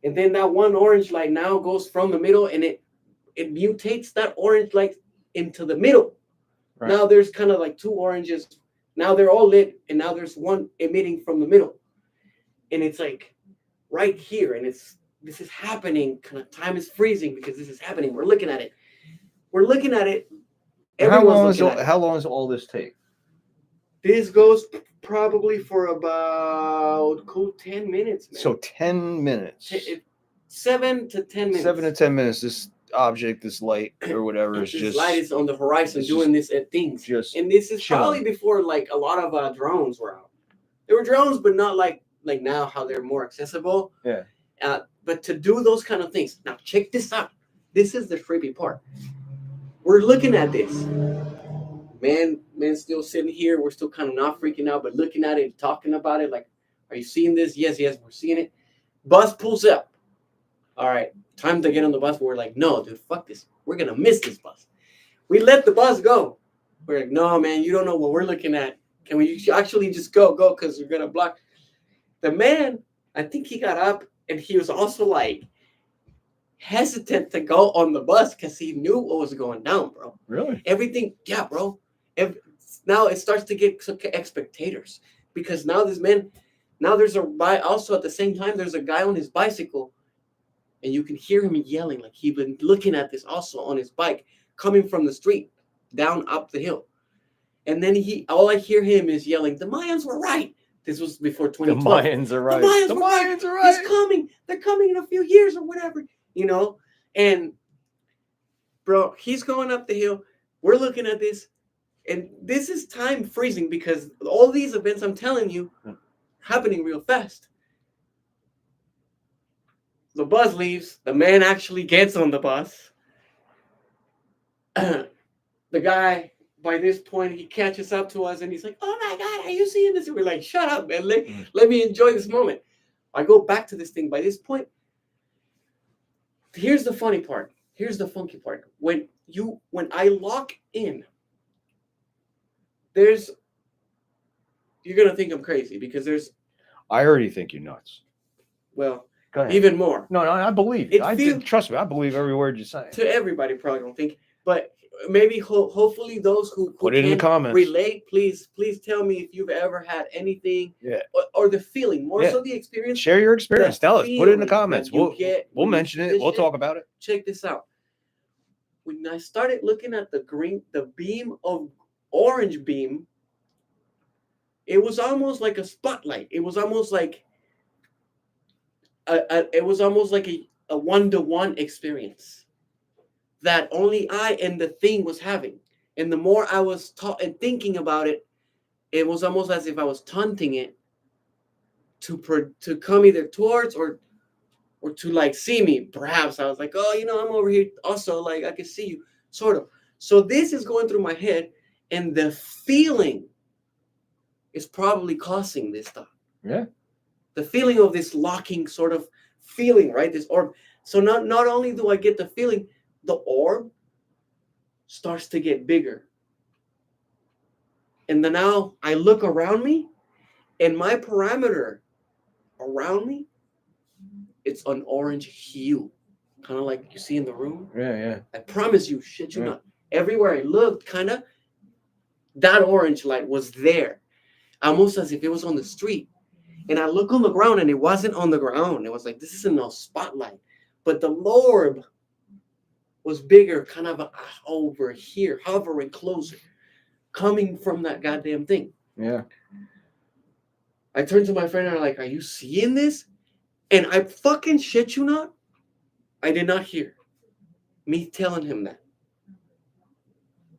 And then that one orange light now goes from the middle, and it mutates that orange light into the middle. Right. Now there's kind of like two oranges. Now they're all lit, and now there's one emitting from the middle. And it's like right here, and this is happening. Kind of time is freezing because this is happening. We're looking at it. How long does all this take? This goes probably for about 10 minutes. Man. So 10 minutes. 7 to 10 minutes. 7 to 10 minutes. This object, this light or whatever is this light is on the horizon doing this at things. And this is chilling. Probably before like a lot of drones were out. There were drones, but not like now how they're more accessible. Yeah. But to do those kind of things. Now check this out. This is the creepy part. We're looking at this. Man still sitting here. We're still kind of not freaking out, but looking at it, talking about it. Like, are you seeing this? Yes, we're seeing it. Bus pulls up. All right, time to get on the bus. But we're like, no, dude, fuck this. We're going to miss this bus. We let the bus go. We're like, no, man, you don't know what we're looking at. Can we actually just go, because we're going to block. The man, I think he got up, and he was also like hesitant to go on the bus because he knew what was going down, bro. Really? Everything, yeah, bro. Now it starts to get spectators because now there's also at the same time, there's a guy on his bicycle and you can hear him yelling like he's been looking at this also on his bike coming from the street down up the hill. And then all I hear him is yelling, the Mayans were right. This was before 2012. The Mayans are right. The Mayans are right. He's coming. They're coming in a few years or whatever, And bro, he's going up the hill. We're looking at this. And this is time freezing because all these events I'm telling you happening real fast. The bus leaves. The man actually gets on the bus. The guy, by this point, he catches up to us and he's like, oh my God, are you seeing this? And we're like, shut up, man. Let me enjoy this moment. I go back to this thing. By this point, here's the funny part. Here's the funky part. When I lock in, you're gonna think I'm crazy because I already think you're nuts. Well, even more. No, I believe you. Trust me, I believe every word you say. To everybody, probably don't think, but maybe hopefully those who put it in the comments. Relate, please tell me if you've ever had anything, or the feeling, more so the experience. Share your experience. Tell us. Put it in the comments. We'll mention it. We'll talk about it. Check this out. When I started looking at the beam of orange beam, it was almost like a spotlight. It was almost like a one-to-one experience that only I and the thing was having. And the more I was thinking about it, it was almost as if I was taunting it to come either towards or to like see me. Perhaps I was like, oh, I'm over here also, like I can see you, sort of. So this is going through my head, and the feeling is probably causing this stuff. Yeah. The feeling of this locking sort of feeling, right? This orb. So not only do I get the feeling, the orb starts to get bigger. And then now I look around me, and my perimeter around me, it's an orange hue, kind of like you see in the room. Yeah. I promise you, shit you Yeah. not. Everywhere I looked, kind of, that orange light was there, almost as if it was on the street. And I look on the ground, and it wasn't on the ground. It was like, this isn't no spotlight. But the orb was bigger, kind of over here, hovering closer, coming from that goddamn thing. Yeah. I turned to my friend and I'm like, are you seeing this? And I fucking shit you not, I did not hear me telling him that.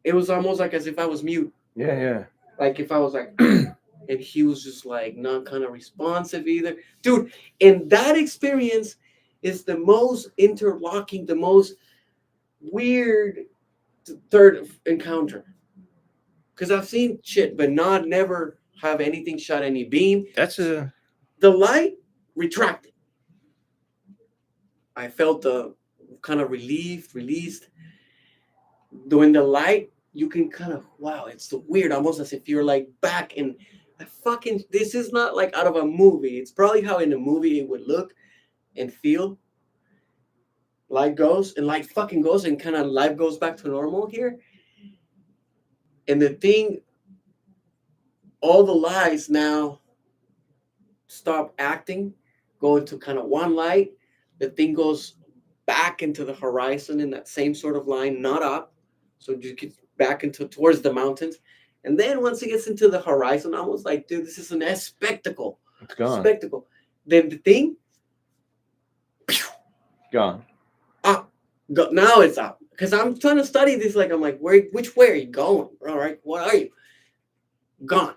It was almost like as if I was mute. Yeah. Like if I was like, and he was just like not kind of responsive either. Dude, and that experience is the most interlocking, the most weird third encounter. Because I've seen shit, but not never have anything shot any beam. That's a The light retracted. I felt the kind of released. When the light, you can kind of, wow, it's so weird, almost as if you're like back in this is not like out of a movie. It's probably how in a movie it would look and feel. Light goes and light fucking goes and kind of life goes back to normal here. And the thing, all the lights now stop acting, go into kind of one light. The thing goes back into the horizon in that same sort of line, not up. So you get back into towards the mountains. And then once it gets into the horizon, I was like, dude, this is a spectacle. it's gone. Spectacle. Then the thing, Gone. now it's out. Because I'm trying to study this. Like, I'm like, which way are you going? All right, what are you? Gone.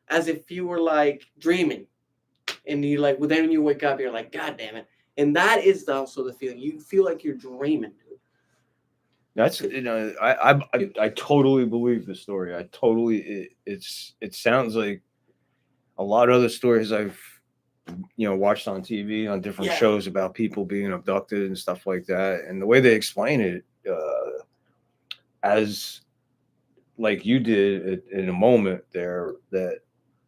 As if you were like dreaming. And you like, well, then when you wake up, you're like, God damn it. And that is also the feeling. You feel like you're dreaming, dude. That's I totally believe the story. I totally it sounds like a lot of other stories I've watched on TV on different shows about people being abducted and stuff like that, and the way they explain it as like you did in a moment there, that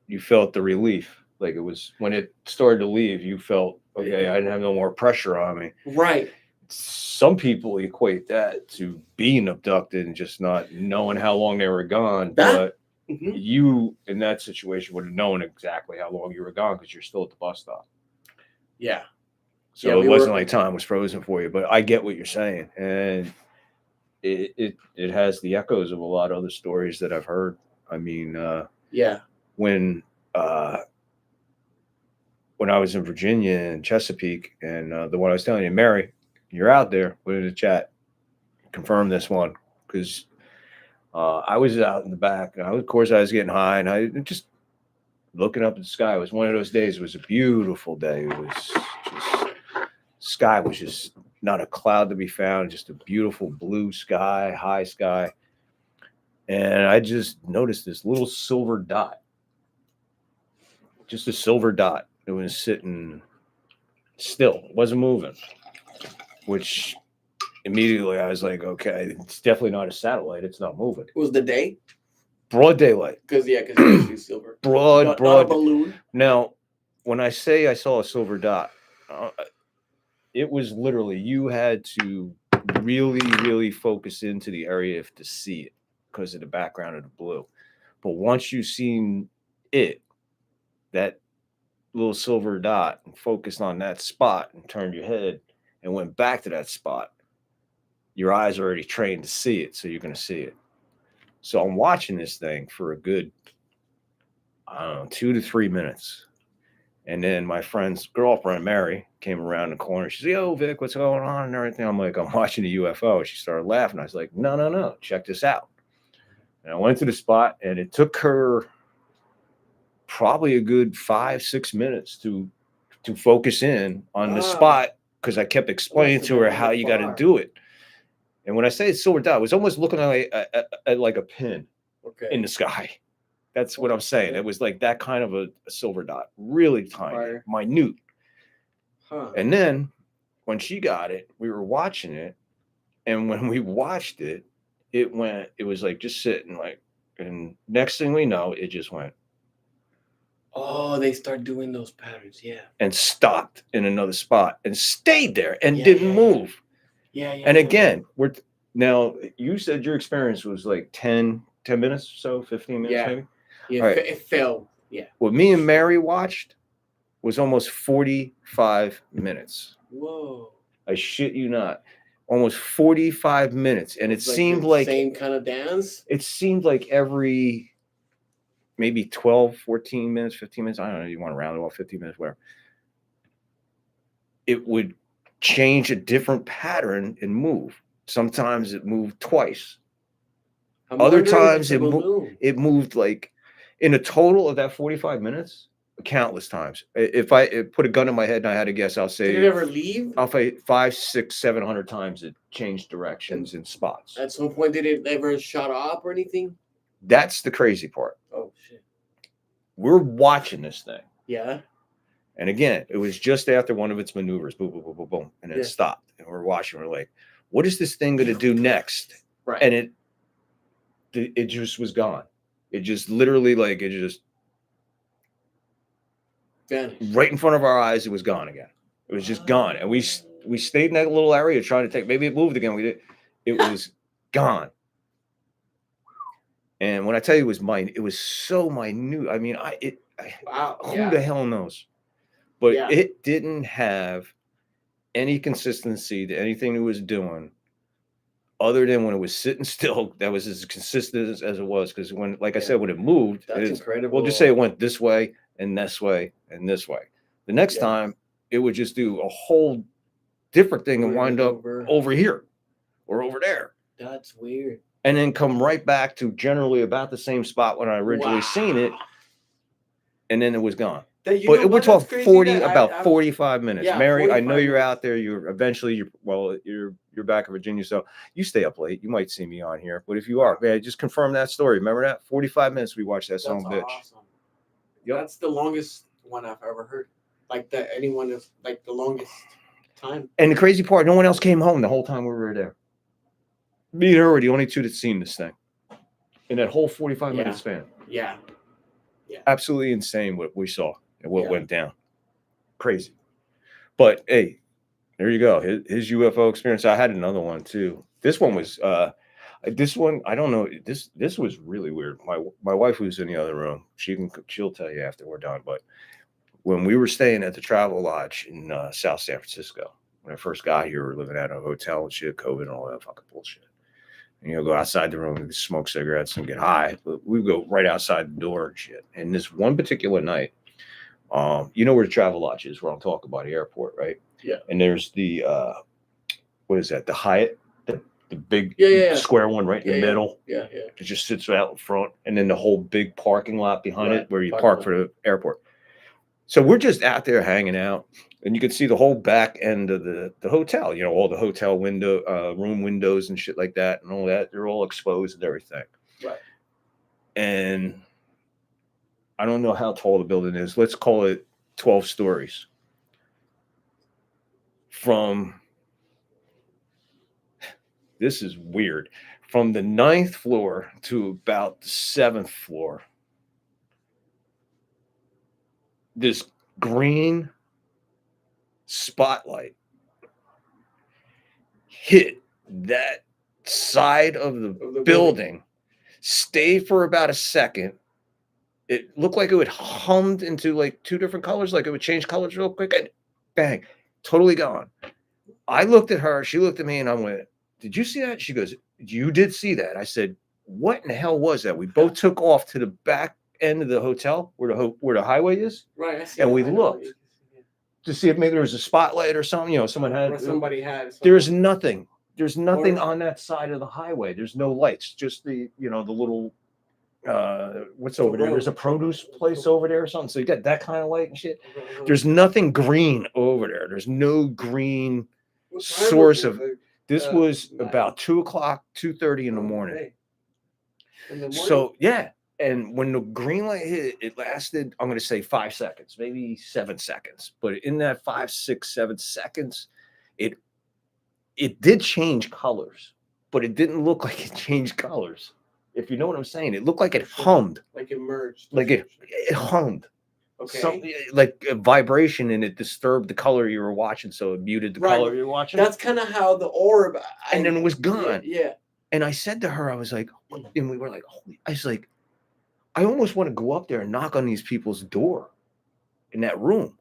you felt the relief, like it was when it started to leave, you felt okay, I didn't have no more pressure on me. Right. Some people equate that to being abducted and just not knowing how long they were gone. But you, in that situation, would have known exactly how long you were gone because you're still at the bus stop. Yeah. So it wasn't like time was frozen for you. But I get what you're saying. And it has the echoes of a lot of other stories that I've heard. I mean, when I was in Virginia and Chesapeake, and the one I was telling you, Mary, you're out there, put it in the chat, confirm this one, because I was out in the back. Of course, I was getting high, and I just looking up at the sky. It was one of those days. It was a beautiful day. It was just sky was just not a cloud to be found, just a beautiful blue sky, high sky. And I just noticed this little silver dot, just a silver dot. It was sitting still, it wasn't moving, which immediately I was like, okay, it's definitely not a satellite. It's not moving. It was the day? Broad daylight. Because usually silver. Broad. Not a balloon. Now, when I say I saw a silver dot, it was literally, you had to really, really focus into the area to see it because of the background of the blue. But once you seen it, that little silver dot, and focused on that spot and turned your head and went back to that spot, your eyes are already trained to see it, so you're going to see it. So I'm watching this thing for a good, 2 to 3 minutes. And then my friend's girlfriend, Mary, came around the corner. She's like, "Yo, Vic, what's going on?" and everything. I'm like, "I'm watching a UFO." She started laughing. I was like, No, check this out. And I went to the spot, and it took her probably a good 5-6 minutes to focus in on the spot, because I kept explaining to her how you got to do it. And when I say it's silver dot, it was almost looking like a pin in the sky. That's what I'm saying. It was like that kind of a silver dot, really tiny, minute. And then when she got it, we were watching it. And when we watched it, it was like just sitting like, and next thing we know, it just went. Oh, they start doing those patterns. Yeah. and stopped in another spot and stayed there and Yeah, didn't yeah, move. Yeah, yeah. And yeah, again, now you said your experience was like 10 minutes or so, 15 minutes Yeah. maybe. Yeah, All right. it fell. Yeah. What me and Mary watched was almost 45 minutes. Whoa. I shit you not. Almost 45 minutes. And it It's seemed the like same kind of dance. every maybe 12, 14 minutes, 15 minutes. I don't know. You want to round it off 15 minutes, whatever. It would change a different pattern and move. Sometimes it moved twice. I'm Other wondering if times it's a it balloon. moved like in a total of that 45 minutes, countless times. If I put a gun in my head and I had to guess, Did it say ever leave? I'll say 5, 6, 700 times it changed directions and spots. At some point, did it ever shut off or anything? That's the crazy part. Oh shit. We're watching this thing. Yeah. And again, it was just after one of its maneuvers, boom, boom, boom, boom, boom, and then it Yeah. stopped. And we're watching. We're like, what is this thing going to do next? Right. And it just was gone. It just literally like it just vanished. right in front of our eyes. It was gone again. It was just gone. And we stayed in that little area trying to take. Maybe it moved again. We did. It was gone. And when I tell you it was so minute. I mean, Wow. who the hell knows? But Yeah. it didn't have any consistency to anything it was doing, other than when it was sitting still. That was as consistent as it was. Because when, like I said, when it moved, That's incredible. we'll just say it went this way and this way and this way. The next Yeah. time, it would just do a whole different thing and wind up over here or over there. That's weird. And then come right back to generally about the same spot when I originally seen it, and then it was gone. That, But we're talking 45 45 minutes. Yeah, Mary, I know 45 you're minutes. out there. You're back in Virginia, so you stay up late. You might see me on here, but if you are, man, just confirm that story. Remember that 45 minutes we watched that That's son of a bitch. awesome. Yep. That's the longest one I've ever heard. Like that, anyone is like the longest time. And the crazy part, no one else came home the whole time we were there. Me and her were the only two that seen this thing in that whole 45 minute span. Yeah. Absolutely insane what we saw and what Yeah. went down. Crazy. But hey, there you go. His UFO experience. I had another one too. This one was I don't know. This was really weird. My wife who's in the other room, she'll tell you after we're done. But when we were staying at the Travel Lodge in South San Francisco, when I first got here, we were living at a hotel and shit, COVID and all that fucking bullshit. And, go outside the room and smoke cigarettes and get high. But we go right outside the door and shit. And this one particular night, you know where the Travel Lodge is, where I'm talking about the airport, right? Yeah. And there's the what is that? The Hyatt, the big square one right in the middle. Yeah. It just sits out in front, and then the whole big parking lot behind it where you Parking park lot. for the airport. So we're just out there hanging out, and you can see the whole back end of the hotel. All the hotel room windows and shit like that, and all that. They're all exposed and everything. Right. And I don't know how tall the building is. Let's call it 12 stories. This is weird. From the 9th floor to about the 7th floor, this green spotlight hit that side of the building, stayed for about a second. It looked like it would hummed into like two different colors, like it would change colors real quick, and bang, totally gone. I looked at her, she looked at me, and I went, "Did you see that?" She goes, "You did see that." I said, "What in the hell was that?" We both took off to the back end of the hotel where the highway is, Right. I see and it. we I know. looked to see if maybe there was a spotlight or something. Somebody had. There's nothing. There's nothing Or- on that side of the highway. There's no lights. Just the little what's over there? There's a produce place over there or something. So you got that kind of light and shit. There's nothing green over there. There's no green What time source was of. it? This was about 2:00, 2:30 in the morning. Hey. In the morning? So yeah, and when the green light hit, it lasted, I'm going to say 5 seconds, maybe 7 seconds. But in that 5, 6, 7 seconds, it did change colors, but it didn't look like it changed colors. If you know what I'm saying, it looked like it hummed, like it merged. like it hummed. Okay. some like a vibration, and it disturbed the color you were watching, so it muted the Right. color you were watching. That's kind of how the orb. And then it was gone. Yeah. And I said to her, I was like, and we were like, holy, I was like, I almost want to go up there and knock on these people's door in that room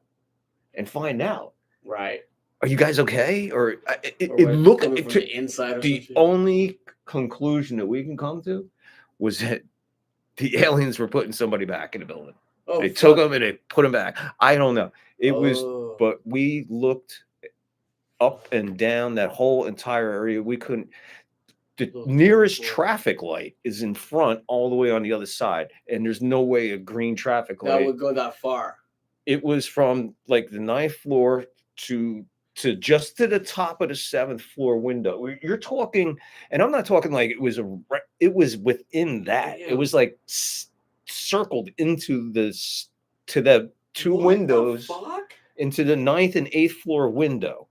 and find out. Right. Are you guys okay? Or it Or looked coming it from took, the inside. Or the some shit. only conclusion that we can come to was that the aliens were putting somebody back in the building. Oh, They took them and they put them back. I don't know. It was, Oh. but we looked up and down that whole entire area. We couldn't. The Look, nearest look. traffic light is in front, all the way on the other side, and there's no way a green traffic that light. would go that far. It was from like the 9th floor to just to the top of the 7th floor window. You're talking, and I'm not talking like it was it was within that. Yeah. It was like circled into this to the two What windows the fuck? into the 9th and 8th floor window.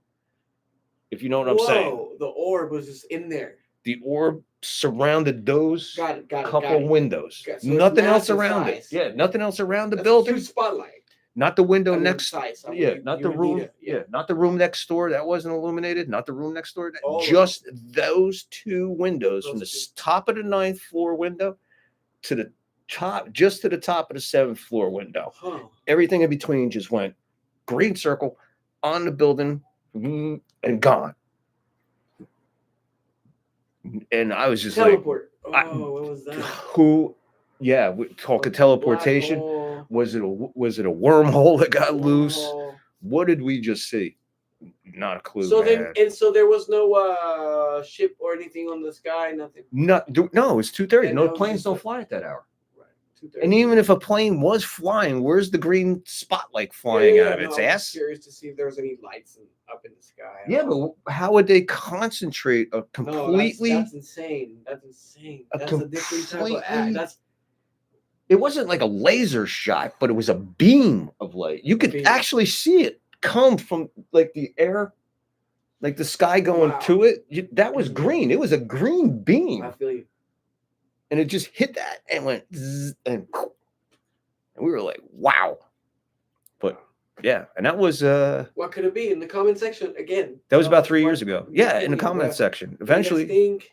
If you know what I'm saying. Whoa, the orb was just in there. The orb surrounded those Got it. couple windows. So it's nothing else massive around size. it. Yeah, nothing else around the That's building. a huge spotlight. Not the window I mean, next. size. I mean, Yeah, you- not you the would room. need it, Yeah, not the room next door that wasn't illuminated. Not the room next door. All of Just those two windows, from the Those two. top of the 9th floor window to the top, just to the top of the 7th floor window. Huh. Everything in between just went green circle on the building and gone. And I was just Teleport. I- What was like, that? who? Yeah, we talk of teleportation. Black hole, Was it a wormhole that got loose? wormhole. What did we just see? Not a clue. So man. so there was no ship or anything on the sky, nothing. No, it was 2:30. And No that was planes just don't like- fly at that hour. Right. 2:30. And even if a plane was flying, where's the green spotlight flying out of its I was ass? curious to see if there was any lights up in the sky. Yeah, but how would they concentrate a No, completely? that's insane. That's insane. A That's a different type of completely- act. That's It wasn't like a laser shot, but it was a beam of light. You could Beam. actually see it come from like the air, like the sky going Wow. to it. That was Mhm. green. It was a green beam. I feel you. And it just hit that and went zzz, and we were like, wow. But yeah, and that was What could it be in the comment section again? about 3 years what- ago. what Yeah, could in the be? comment What section. do you guys Eventually, think?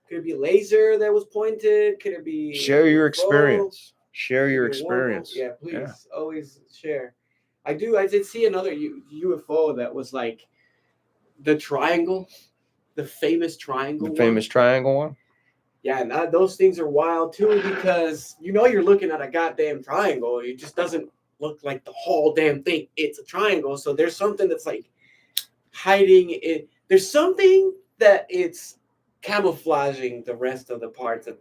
Could it be a laser that was pointed? Could it be share your UFO? experience. Share your Could be a wormhole? experience. Yeah, please Yeah. always share. I did see another UFO that was like the triangle, the famous triangle. The one. famous triangle one. Yeah, and those things are wild too because you're looking at a goddamn triangle. It just doesn't look like the whole damn thing. It's a triangle. So there's something that's like hiding it. There's something that it's camouflaging the rest of the parts of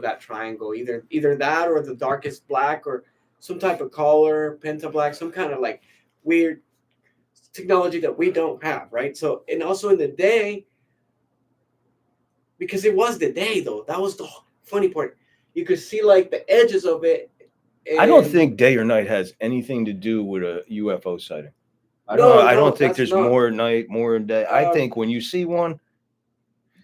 that triangle. Either that or the darkest black or some type of color, pentablack, some kind of like weird technology that we don't have, right? So, and also in the day, because it was the day though, that was the funny part. You could see like the edges of it. I don't and- think day or night has anything to do with a UFO sighting. I No, don't think that's there's not. more night, more day. I Um, think when you see one,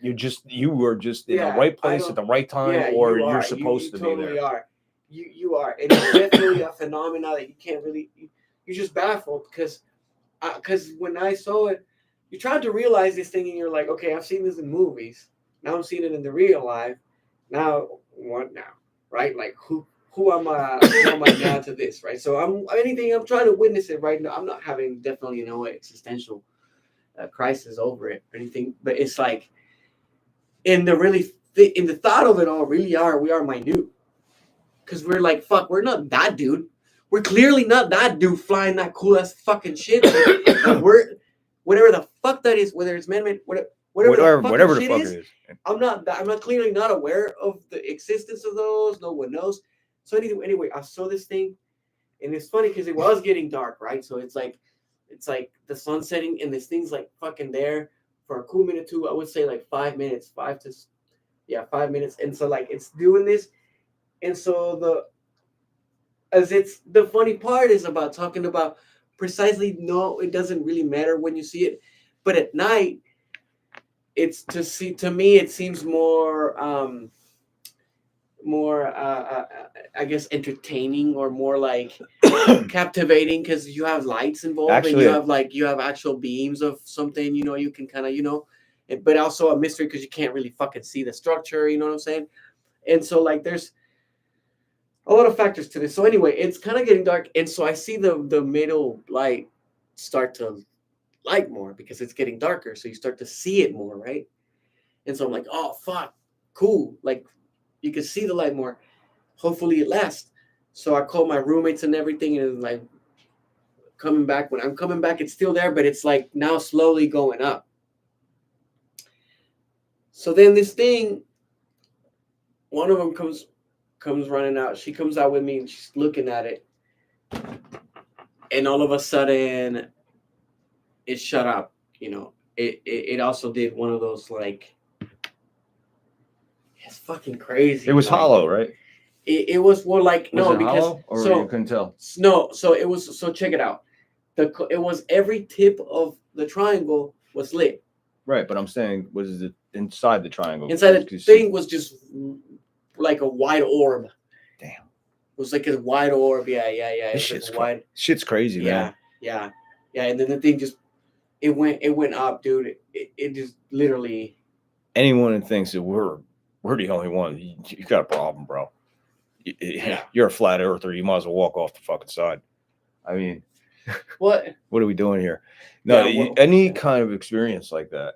you were just in Yeah, the right I place don't- at the right time, Yeah, or you you're are. supposed You to totally be there. Are. You are, and it's definitely a phenomenon that you can't really. You're just baffled because when I saw it, you tried to realize this thing, and you're like, okay, I've seen this in movies. Now I'm seeing it in the real life. Now what now, right? Like who am I? Who am I now to this, right? So I'm trying to witness it right now. I'm not having definitely no existential crisis over it or anything, but it's like in the thought of it all, we are minute. Because we're like, fuck, we're not that dude. We're clearly not that dude flying that cool ass fucking shit. Like, we're whatever the fuck that is, whether it's man-made, whatever Whatever the shit fuck is. it is. I'm not clearly not aware of the existence of those. No one knows. So anyway, I saw this thing, and it's funny because it was getting dark, right? So it's like the sun setting, and this thing's like fucking there for a cool minute too. I would say like 5 minutes, 5 minutes, and so like it's doing this. And so the funny part is about talking about precisely, no, it doesn't really matter when you see it, but at night, to me, it seems more I guess entertaining or more like captivating because you have lights involved and Actually, you have actual beams of something, you can kind of, but also a mystery because you can't really fucking see the structure, you know what I'm saying? And so like there's a lot of factors to this. So anyway, it's kind of getting dark, and so I see the middle light start to light more because it's getting darker, so you start to see it more, right? And so I'm like, oh fuck, cool, like you can see the light more. Hopefully it lasts. So I call my roommates and everything, and like coming back. When I'm coming back, it's still there, but it's like now slowly going up. So then this thing, one of them comes running out. She comes out with me and she's looking at it, and all of a sudden it shut up. It also did one of those like it's fucking crazy. it was like, hollow, right? It was more like Was no it because hollow, or so you couldn't tell? no so it was so check it out. It was every tip of the triangle was lit. Right, but I'm saying, was it inside the triangle? Inside the Could you thing was just like a wide orb. Damn. It was like a wide orb. Yeah. It This was like a wide. shit's crazy, man. Yeah. And then the thing just it went up, dude. It just literally. Anyone that thinks that we're the only one, you got a problem, bro. Yeah. You're a flat earther. You might as well walk off the fucking side. I mean, What? what are we doing here? No, Yeah, well, any yeah. kind of experience like that.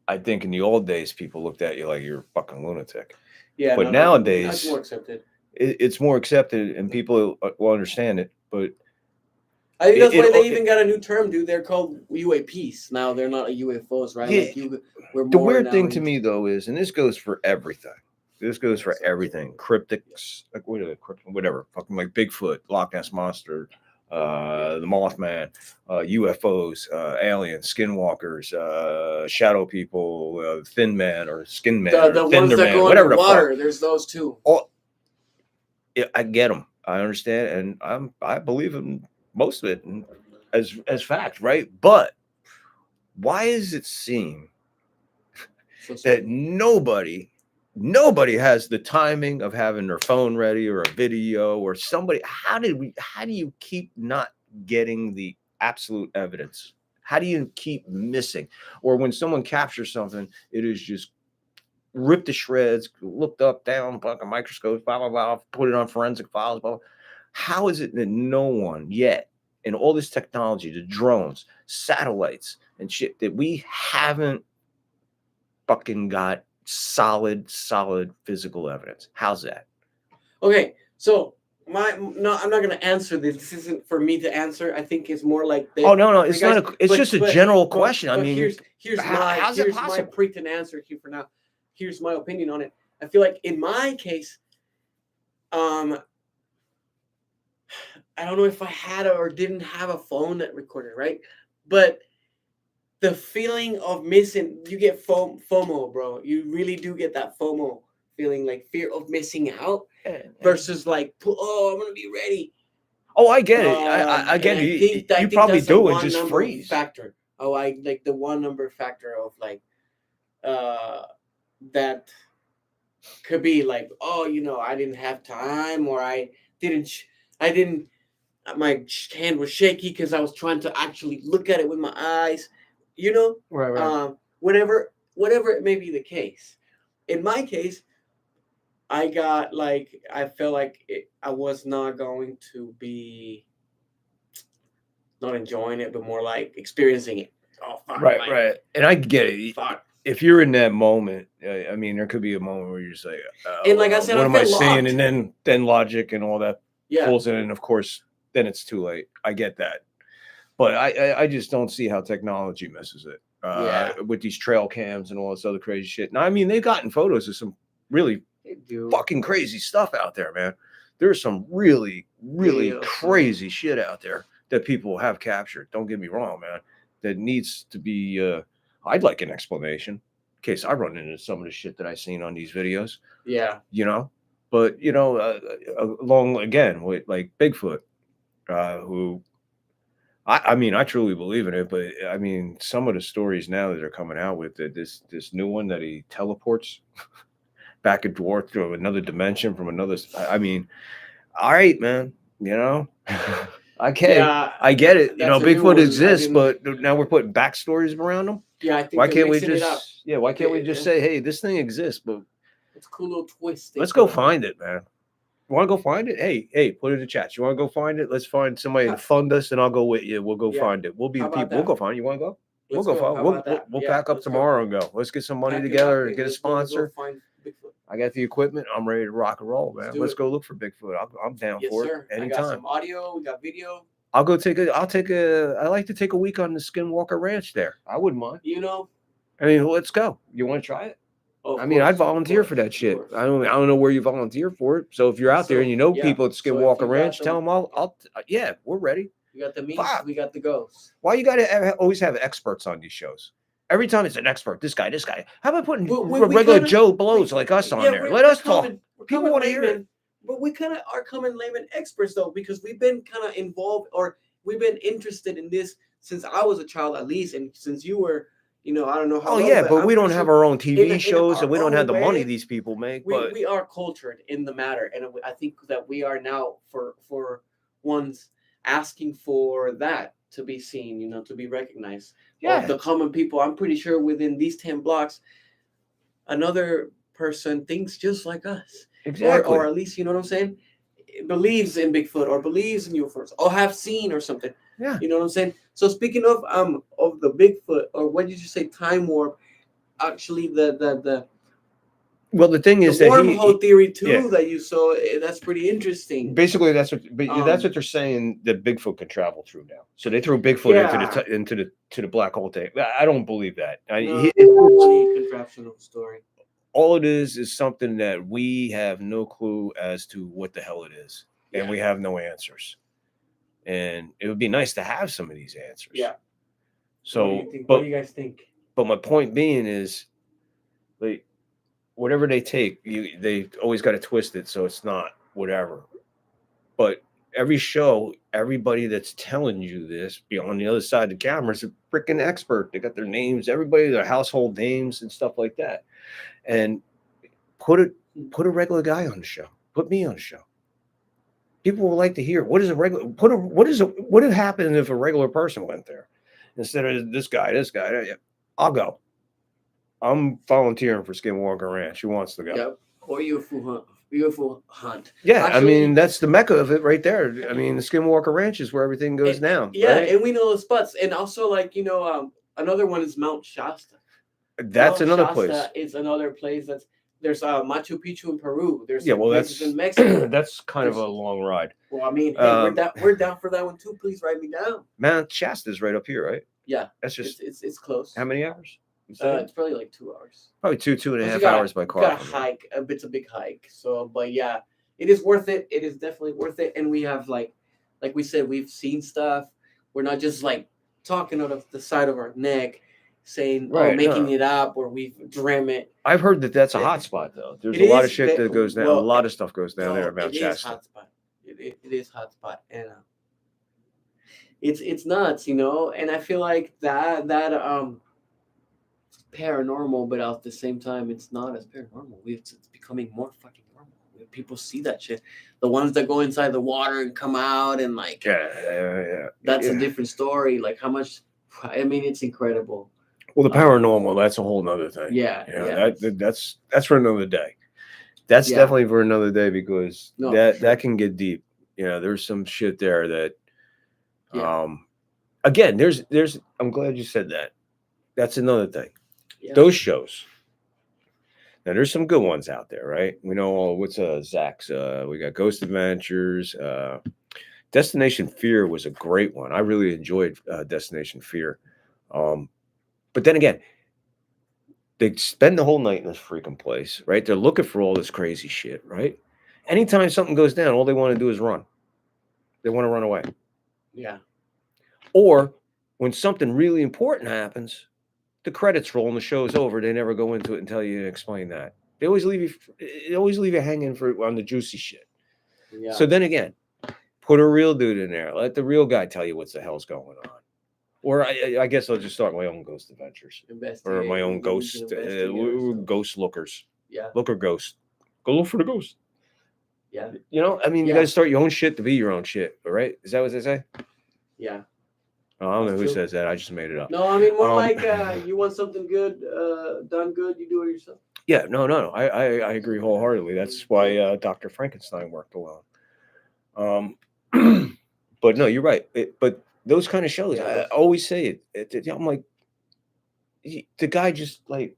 I think in the old days, people looked at you like you're a fucking lunatic. Yeah, But no, nowadays, it's more accepted. It's more accepted, and people will understand it. But I think that's why they it- even got a new term, dude. They're called UAPs now. They're not UFOs, right? Yeah. Like we're the more weird now thing to into- me, though, is, and this goes for everything. This goes for everything. Cryptics, like what are they? Whatever, fucking like Bigfoot, Loch Ness monster, the Mothman, UFOs, aliens, skinwalkers, shadow people, Thin Man or Skin Man, the or ones Tender that Man, go whatever the underwater. fuck. There's those too. Yeah, I get them. I understand, and I believe in most of it as fact, right? But why does it seem that nobody has the timing of having their phone ready or a video or somebody? How do you keep not getting the absolute evidence? How do you keep missing? Or when someone captures something, it is just ripped to shreds, looked up, down, fucking microscopes, blah, blah, blah, put it on forensic files, blah, blah. How is it that no one yet, in all this technology, the drones, satellites, and shit, that we haven't fucking got solid physical evidence? How's that? Okay, so I'm not gonna answer this. This isn't for me to answer. I think it's more like No, it's not. It's just a general question. But I mean, here's how's it my possible? pre-written answer here for now. Here's my opinion on it. I feel like in my case, I don't know if I had or didn't have a phone that recorded, right? But the feeling of missing, you get FOMO, bro. You really do get that FOMO feeling, like fear of missing out, versus like, oh, I'm gonna be ready. Oh, I get it. I get it. You probably that's do a and just one-number freeze. factor. Oh, I like the one number factor of like, that could be like, oh, I didn't have time, or I didn't, my hand was shaky because I was trying to actually look at it with my eyes, Right. whatever it may be the case. In my case, I felt like I was not going to be not enjoying it, but more like experiencing it. Oh, fuck. Right. And I get it. Fuck. If you're in that moment, I mean, there could be a moment where you're just like, And like I said, what I am I felt saying? locked. And then logic and all that Yeah. pulls in, and of course, then it's too late. I get that, but I just don't see how technology messes it. With these trail cams and all this other crazy shit. Now, I mean, they've gotten photos of some really fucking crazy stuff out there, man. There's some really crazy shit out there that people have captured. Don't get me wrong, man. That needs to be. I'd like an explanation in case I run into some of the shit that I seen on these videos. Yeah. But along again with like Bigfoot, who I mean, I truly believe in it, but I mean, some of the stories now that are coming out with this new one that he teleports. back and forth to another dimension from another. I mean, all right, man. You know, okay, Yeah, I get it. You know, that's a new one. Bigfoot I exists, didn't- but now we're putting backstories around them. Yeah, I think Why they're can't we mixing it up. just? Yeah, why can't we just say, hey, this thing exists, but It's a cool little twist. they let's go put on it. find it, man. You want to go find it? Hey, put it in the chat. You want to go find it? Let's find somebody to fund us, and I'll go with you. We'll go Yeah. find it. We'll be How the about people. We'll that? go find it. You want to go? Let's we'll go How find. We'll, about that? we'll Yeah, pack up let's go. tomorrow and go. Let's get some money Pack it together up and get a let's go sponsor. find Bigfoot. I got the equipment. I'm ready to rock and roll, man. do Let's it. go look for Bigfoot. I'm down Yes, for sir. it I got anytime. some audio. We got video. I'll take a. I like to take a week on the Skinwalker Ranch there. I wouldn't mind. You know. I mean, let's go. You want to try it? Oh, I mean, I'd volunteer for that of shit. course. I don't know where you volunteer for it. So if you're out there and you know Yeah, people at so if you Skinwalker got Ranch, them- tell them I'll. Yeah, we're ready. We got the meats. Fuck. We got the ghosts. Why you gotta always have experts on these shows? Every time it's an expert. This guy. How about putting We regular kinda- Joe Blows like us on there? we're- Let we're us talk. coming- we're People coming wanna hear it. layman, But we kind of are coming layman experts though, because we've been kind of involved, or we've been interested in this since I was a child, at least, and since you were, I don't know how. Oh long, yeah, but I'm we don't pretty have sure our own TV in shows, our and we don't own have the money way, these people make. we, But we are cultured in the matter, and I think that we are now for ones asking for that to be seen, to be recognized. yeah, Of the common people, I'm pretty sure within these 10 blocks, another person thinks just like us, exactly. or at least, you know what I'm saying, believes in Bigfoot or believes in UFOs or have seen or something. Yeah. You know what I'm saying? So speaking of the Bigfoot, or what did you say, time warp? Actually, the Well, the thing is the that wormhole theory too yeah. that you saw, that's pretty interesting. basically that's what they're saying that Bigfoot can travel through now. So they threw Bigfoot Yeah. into the black hole thing. I don't believe that. No, it's a contraption of a story. All it is something that we have no clue as to what the hell it is, and Yeah. we have no answers. And it would be nice to have some of these answers. Yeah. So, What do you think? but What do you guys think? But my point being is, like, whatever they take, they always got to twist it so it's not whatever. But every show, everybody that's telling you this, be on the other side of the camera, is a freaking expert. They got their names, everybody, their household names and stuff like that. And put a regular guy on the show. Put me on the show. People will like to hear what would happen if a regular person went there instead of this guy. Yeah. I'll go. I'm volunteering for Skinwalker Ranch. Who wants to go? Yep. Or UFO hunt. Yeah, Actually, I mean that's the mecca of it right there. I mean the Skinwalker Ranch is where everything goes down. Yeah, right? and we know the spots, and also another one is Mount Shasta. That's Mount another Shasta place. Is another place there's Machu Picchu in Peru. There's That's in Mexico. that's kind of a There's- long ride. Well, I mean, hey, Um, we're down for that one too. Please write me down. Mount Shasta's right up here, right? Yeah, That's just it's close. how many hours? You said? It's probably like 2 hours. Probably two and a But half you gotta- hours by you car. gotta from here. hike. It's a big hike. So, but yeah, it is worth it. It is definitely worth it. And we have like we said, we've seen stuff. We're not just like talking out of the side of our neck, saying making no. it up, or we've dreamt it. I've heard that that's a It- hot spot though. There's it a lot of is shit ve- that goes down. well, a lot of stuff goes down there at Mount It is Shasta. hot spot. It is hot spot, and it's nuts, And I feel like that paranormal, but at the same time, it's not as paranormal. It's becoming more fucking normal. People see that shit. The ones that go inside the water and come out, and like Yeah. that's yeah. a different story. Like how much? I mean, it's incredible. Well, the paranormal, that's a whole nother thing. Yeah, That's for another day. That's Yeah. definitely for another day because No, that for sure. that can get deep. There's some shit there that Yeah. again, there's I'm glad you said that. That's another thing. Yeah. Those shows. Now there's some good ones out there, right? We know what's Zach's we got Ghost Adventures, Destination Fear was a great one. I really enjoyed Destination Fear. But then again, they spend the whole night in this freaking place, right? They're looking for all this crazy shit, right? Anytime something goes down, all they want to do is run. They want to run away. Yeah. Or when something really important happens, the credits roll and the show's over. They never go into it and tell you and explain that. They always leave you hanging on the juicy shit. Yeah. So then again, put a real dude in there. Let the real guy tell you what the hell's going on. Or I guess I'll just start my own ghost adventures or my own ghost lookers. Yeah. Look for ghosts. Go look for the ghost. Yeah. You know, I mean, you Yeah. got to start your own shit to be your own shit. All right? Is that what they say? Yeah. Oh, I don't know That's who true. says that. I just made it up. No, I mean more Um, like you want something good done good, you do it yourself. Yeah, no. I agree wholeheartedly. That's why Dr. Frankenstein worked alone. But no, you're right. But those kind of shows, I always say it. I'm like, the guy just like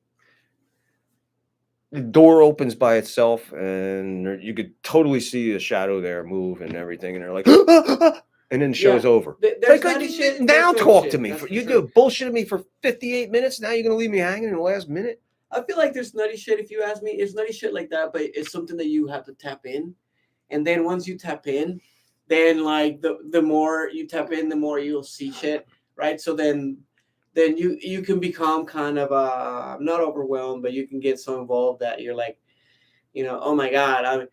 the door opens by itself, and you could totally see a shadow there move and everything, and they're like, and then the show's over. There's Like, nutty shit. now there's talk shit, to me. that's for You sure. do bullshit me for 58 minutes. Now you're gonna leave me hanging in the last minute. I feel like there's nutty shit. If you ask me, it's nutty shit like that, but it's something that you have to tap in, and then once you tap in, then like the more you tap in, the more you'll see shit, right? So then you can become kind of not overwhelmed, but you can get so involved that you're like, oh my god, I'm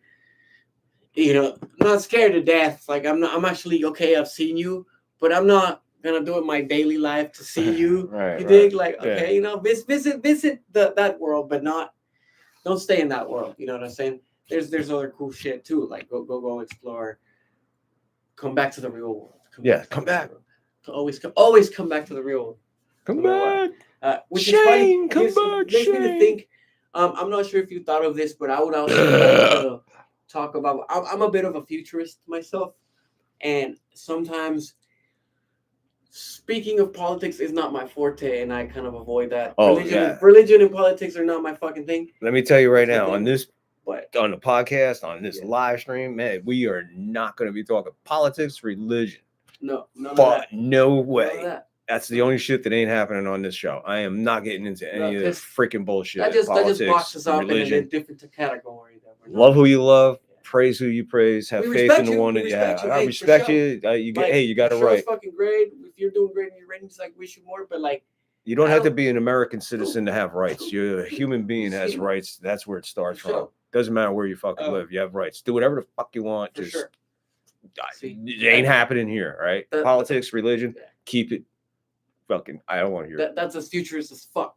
not scared to death. Like I'm actually okay. I've seen you, but I'm not gonna do it my daily life to see you. Right, You right. dig? Like Yeah. okay, visit that world, but don't stay in that world. You know what I'm saying? There's other cool shit too. Like go explore. Come back to the real world. Come back. Always come back to the real world. Come No matter back. Which Shane, is funny. come Makes back, me to Shane. think. I'm not sure if you thought of this, but I would also like to talk about. I'm a bit of a futurist myself, and sometimes speaking of politics is not my forte, and I kind of avoid that. Oh, Religion and politics are not my fucking thing. Let me tell you right That's my now, on thing. this, But on the podcast, on this Yeah. live stream, man, we are not going to be talking politics, religion. no, none of But that. no None of way. that. That's the only shit that ain't happening on this show. I am not getting into any of the 'cause freaking bullshit. That just politics, boxes up in a religion. different category. That we're not- Love who you love. Praise who you praise. Have We faith respect in the you, one we that you respect have. you, I hey, for respect sure. you. You get. Like, Hey, you got it the show's right. fucking great. If you're doing great in your ratings, like wish you more. But like, You don't I have to don't- be an American citizen to have rights. You're a human being has See? rights. That's where it starts For sure. from. Doesn't matter where you fucking live. You have rights. Do whatever the fuck you want. for Just sure. See? it ain't happening here, right? That- Politics, religion, Yeah. keep it fucking. I don't want to hear it. That's as futurist as fuck,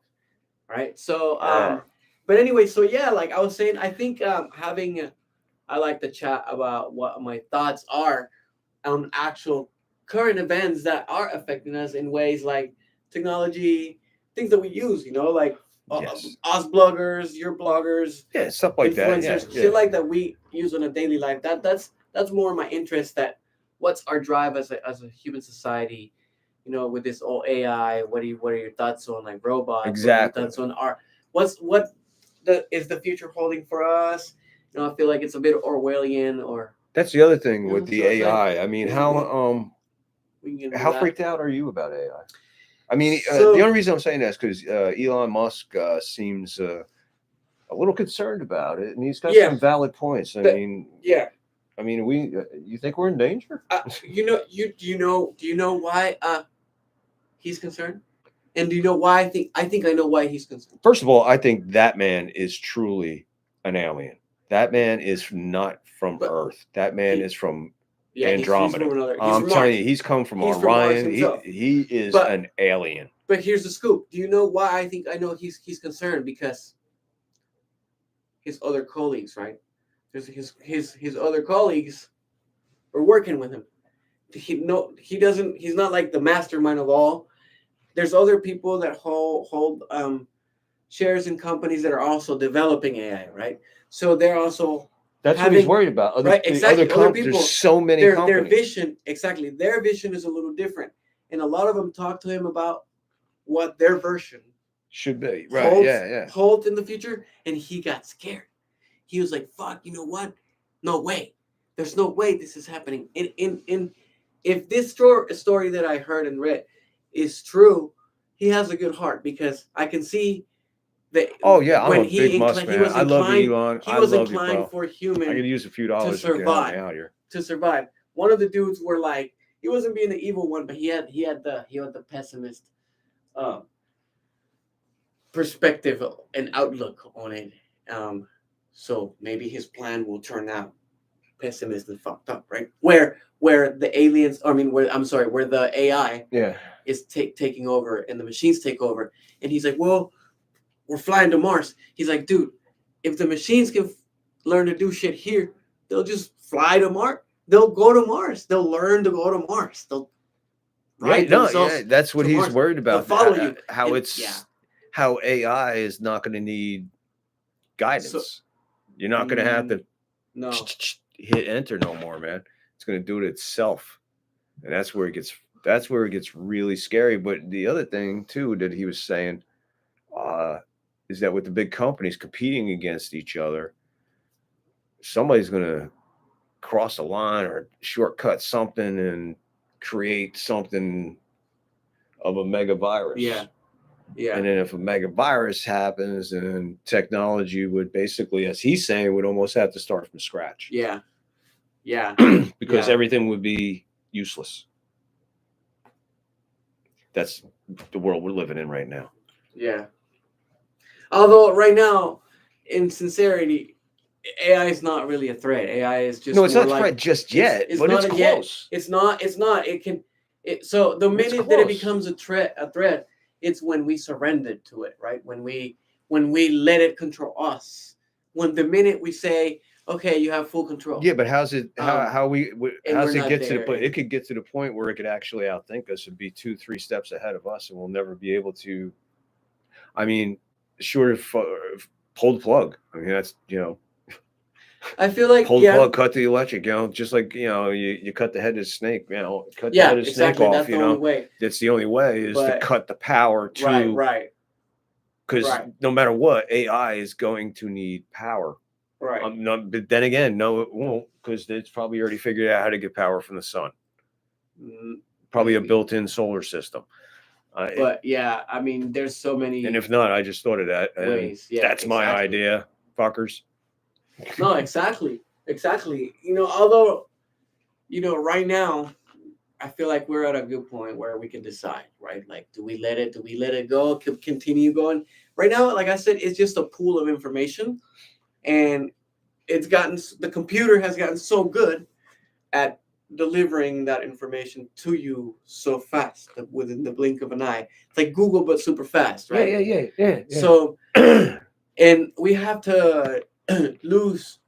right? So, Yeah. but anyway, so yeah, like I was saying, I think I like to chat about what my thoughts are on actual current events that are affecting us in ways like technology, things that we use, like Yes. us bloggers, your bloggers, Yeah, stuff like that. Yeah, influencers, shit like that we use on a daily life. That's more my interest. That what's our drive as a human society, with this all AI. What are your thoughts on like robots? Exactly. What are your thoughts on what is the future holding for us? I feel like it's a bit Orwellian or. That's the other thing Yeah, with the so it's like- AI. I mean, We can get into how that. freaked out are you about AI? I mean, So- the only reason I'm saying that is because Elon Musk seems a little concerned about it, and he's got Yeah. some valid points. I But- mean, Yeah. you think we're in danger? Do you know why he's concerned? And do you know why I think I know why he's concerned. First of all, I think that man is truly an alien. That man is not from But Earth. That man he- is from Yeah, Andromeda. He's from another. He's I'm from telling Mars. you, he's come from He's from Mars Orion. himself. He is But- an alien. But here's the scoop. Do you know why I think I know he's concerned? Because his other colleagues, right? There's his other colleagues are working with him. He doesn't. He's not like the mastermind of all. There's other people that hold shares in companies that are also developing AI, right? So they're also That's what he's having- worried about. Other, right, the exactly, other other companies, people, there's so many their companies. vision their vision is a little different, and a lot of them talk to him about what their version Should be. Right. holds, Yeah. holds in the future, and he got scared. He was like, "Fuck, you know what? No way. There's no way this is happening." In if this story that I heard and read is true, he has a good heart because I can see that. Oh yeah, I'm when a big Musk he man. was I love you, inclined- Elon. He I was love you, inclined bro. for I could human use a few dollars to get survive. me out here. to survive. One of the dudes were like, he wasn't being the evil one, but he had the pessimist perspective and outlook on it. So maybe his plan will turn out pessimist and fucked up, right? Where the aliens, where the AI Yeah. is taking over and the machines take over, and he's like, well, we're flying to Mars. He's like, dude, if the machines can learn to do shit here, they'll just fly to Mars. They'll go to Mars. They'll learn to go to Mars. They'll Yeah, ride no, themselves yeah, that's what to he's Mars. worried They'll about. follow you. How And- it's yeah. how AI is not going to need guidance. You're not going to have to No. hit enter no more, man. It's going to do it itself, and that's where it gets really scary. But the other thing too that he was saying is that with the big companies competing against each other, somebody's going to cross a line or shortcut something and create something of a mega virus. Yeah. Yeah. And then if a mega virus happens, then technology would basically, as he's saying, would almost have to start from scratch. Yeah. Yeah. Because Yeah. everything would be useless. That's the world we're living in right now. Yeah. Although right now, in sincerity, AI is not really a threat. AI is just No, it's more not like, threat just yet, it's but not it's a yet. close. It's not. It can. So the It's minute that it close. becomes a threat, it's when we surrender to it, right? When we let it control us. When the minute we say, okay, you have full control. Yeah, but how's it? and how's we're it not get to the there. point? It could get to the point where it could actually outthink us and be 2-3 steps ahead of us, and we'll never be able to. I mean, short of pull the plug. I mean, that's I feel like pull the plug, cut the electric. Just like you cut the head of the snake. Cut the head of the snake exactly. off. That's the only way. That's the only way is to But- cut the power to Right. because right. no matter what, AI is going to need power. Right. But then again, no, it won't because it's probably already figured out how to get power from the sun. Probably a Maybe. built-in solar system. But yeah, I mean, there's so many And if not, I just thought of that. And ways. Yeah, that's my exactly. idea, fuckers. No, exactly. Although, right now, I feel like we're at a good point where we can decide, right? Like, do we let it go? Continue going? Right now, like I said, it's just a pool of information, and the computer has gotten so good at delivering that information to you so fast that within the blink of an eye. It's like Google, but super fast, right? Yeah. So, and we have to lose.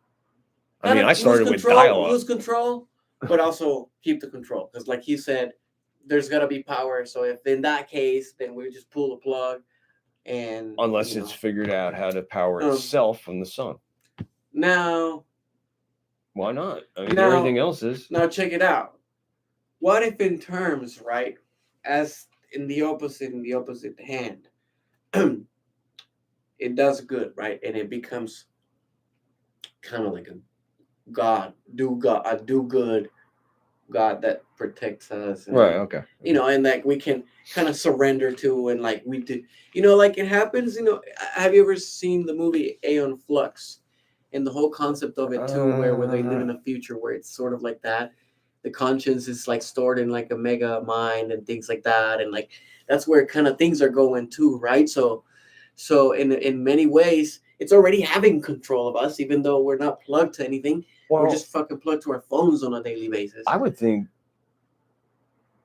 I mean, I started with lose dial-up. control, but also keep the control. Because, like he said, there's got to be power. So, if in that case, then we just pull the plug, and Unless it's figured out how to power itself from the sun. now. Why not? I mean, Now- everything else is. Now, check it out. What if, in terms, right, as in the opposite hand, it does good, right, and it becomes kind of like a do good God that protects us, and, Right. Okay. and like we can kind of surrender to, and like we do, like it happens. Have you ever seen the movie Aeon Flux? And the whole concept of it too, where they live in a future where it's sort of like that. The conscience is like stored in like a mega mind and things like that, and like that's where kind of things are going too, right? So in many ways, it's already having control of us, even though we're not plugged to anything. Well, We're just fucking plugged to our phones on a daily basis. I would think,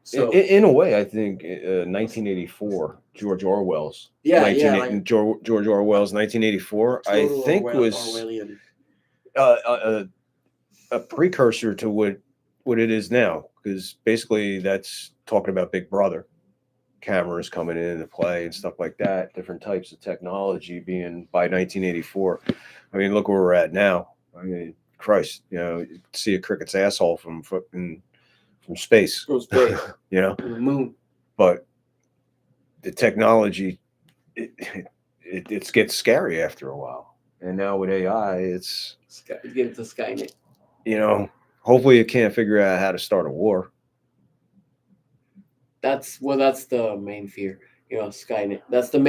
So in a way, I think 1984, George Orwell's. like George Orwell's 1984. I total think was Orwellian. a precursor to what it is now, because basically that's talking about Big Brother, cameras coming into play and stuff like that, different types of technology being by 1984. I mean, look where we're at now. I mean, Christ, you see a cricket's asshole from space, From space, from the moon. but the technology it gets scary after a while. And now with AI, it's Get to Skynet. hopefully it can't figure out how to start a war. That's the main fear, Skynet. That's the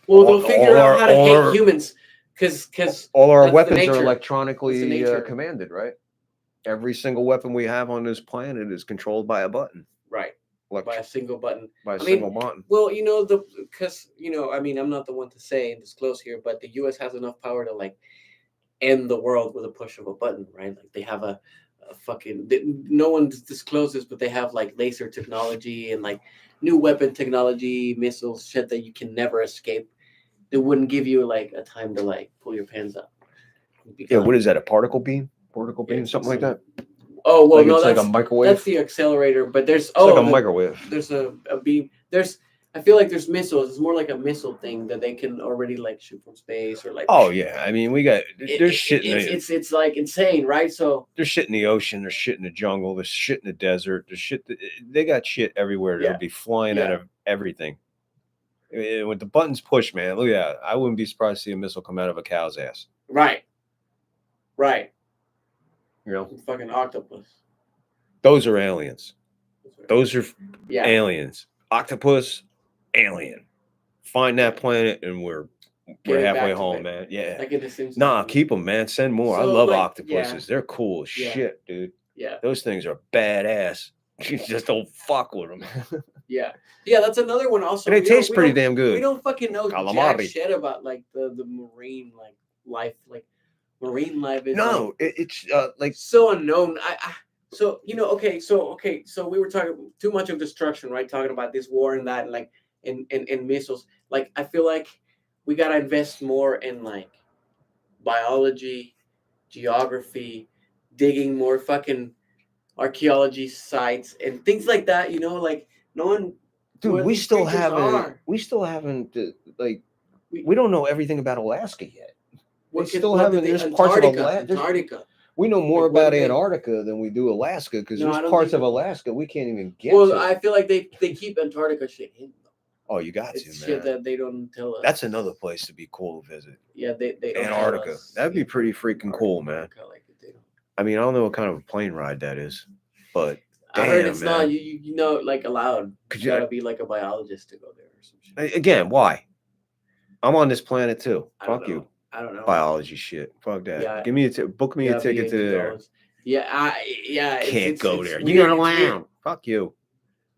they'll figure out how to hate humans, because All our that's the weapons are nature. That's the electronically nature. commanded, right? Every single weapon we have on this planet is controlled by a button, right, by a single button. by a I mean, single button. Well, because I mean, I'm not the one to say and disclose here, but the U.S. has enough power to like end the world with a push of a button, right? Like they have a fucking. No one discloses, but they have like laser technology and like new weapon technology, missiles, shit that you can never escape. they wouldn't give you like a time to like pull your pants up. You'd be Yeah, gone. what is that? A particle beam? Particle Yeah, beam, it's something like that. Oh well, Like no, it's like that's a microwave. that's the accelerator. But there's It's like a the- microwave. there's a beam. There's I feel like there's missiles. It's more like a missile thing that they can already like shoot from space or like. Oh yeah, I mean we got there's shit in It's like insane, right? So there's shit in the ocean, there's shit in the jungle, there's shit in the desert, there's shit. They got shit everywhere that'll Yeah. be flying out Yeah. of everything. With the buttons pushed, man, look at that. I wouldn't be surprised to see a missile come out of a cow's ass. right, You know, fucking octopus. those are aliens. Those are Yeah, aliens. Octopus, alien. Find that planet, and we're Get it halfway back to home, it. man. Yeah. like it just seems. Nah, keep them, man. Send more. I So, love like, octopuses. They're cool as Yeah. shit, dude. Yeah, Those things are badass. You just don't fuck with them. yeah. That's another one. Also, And they we don't- taste we pretty don't- damn We good. don't fucking know jack Calamari. shit about like the marine like life, like marine life is like, No, it's like so unknown. So okay, so we were talking too much of destruction, right? Talking about this war and that, and like and missiles. Like I feel like we gotta invest more in like biology, geography, digging more fucking archaeology sites and things like that. Like knowing dude, where we these still creatures haven't are. like We- we don't know everything about Alaska yet. What They could- still what haven't- did they- there's parts of Antarctica. Antarctica. We know more Like, what about do they- Antarctica than we do Alaska because No, I there's don't parts think of so. Alaska we can't even get Well, to. I feel like they keep Antarctica shit hidden. Oh, you got It's to, shit man. that they don't tell us. That's another place to be cool to visit. Yeah, they don't tell Antarctica. us. That'd be Yeah, pretty freaking cool, man. Antarctica, like, they don't. I mean, I don't know what kind of a plane ride that is, but I heard damn, it's man. not you know like allowed. Could You you- gotta be like a biologist to go there or some shit. Again, why? I'm on this planet too. I don't Fuck you. know. I don't know. Biology shit. Fuck that. Yeah. Give me book me a Gotta be ticket to into there. those. Yeah, Can't go there. weird, You're not it's weird. allowed. Fuck you.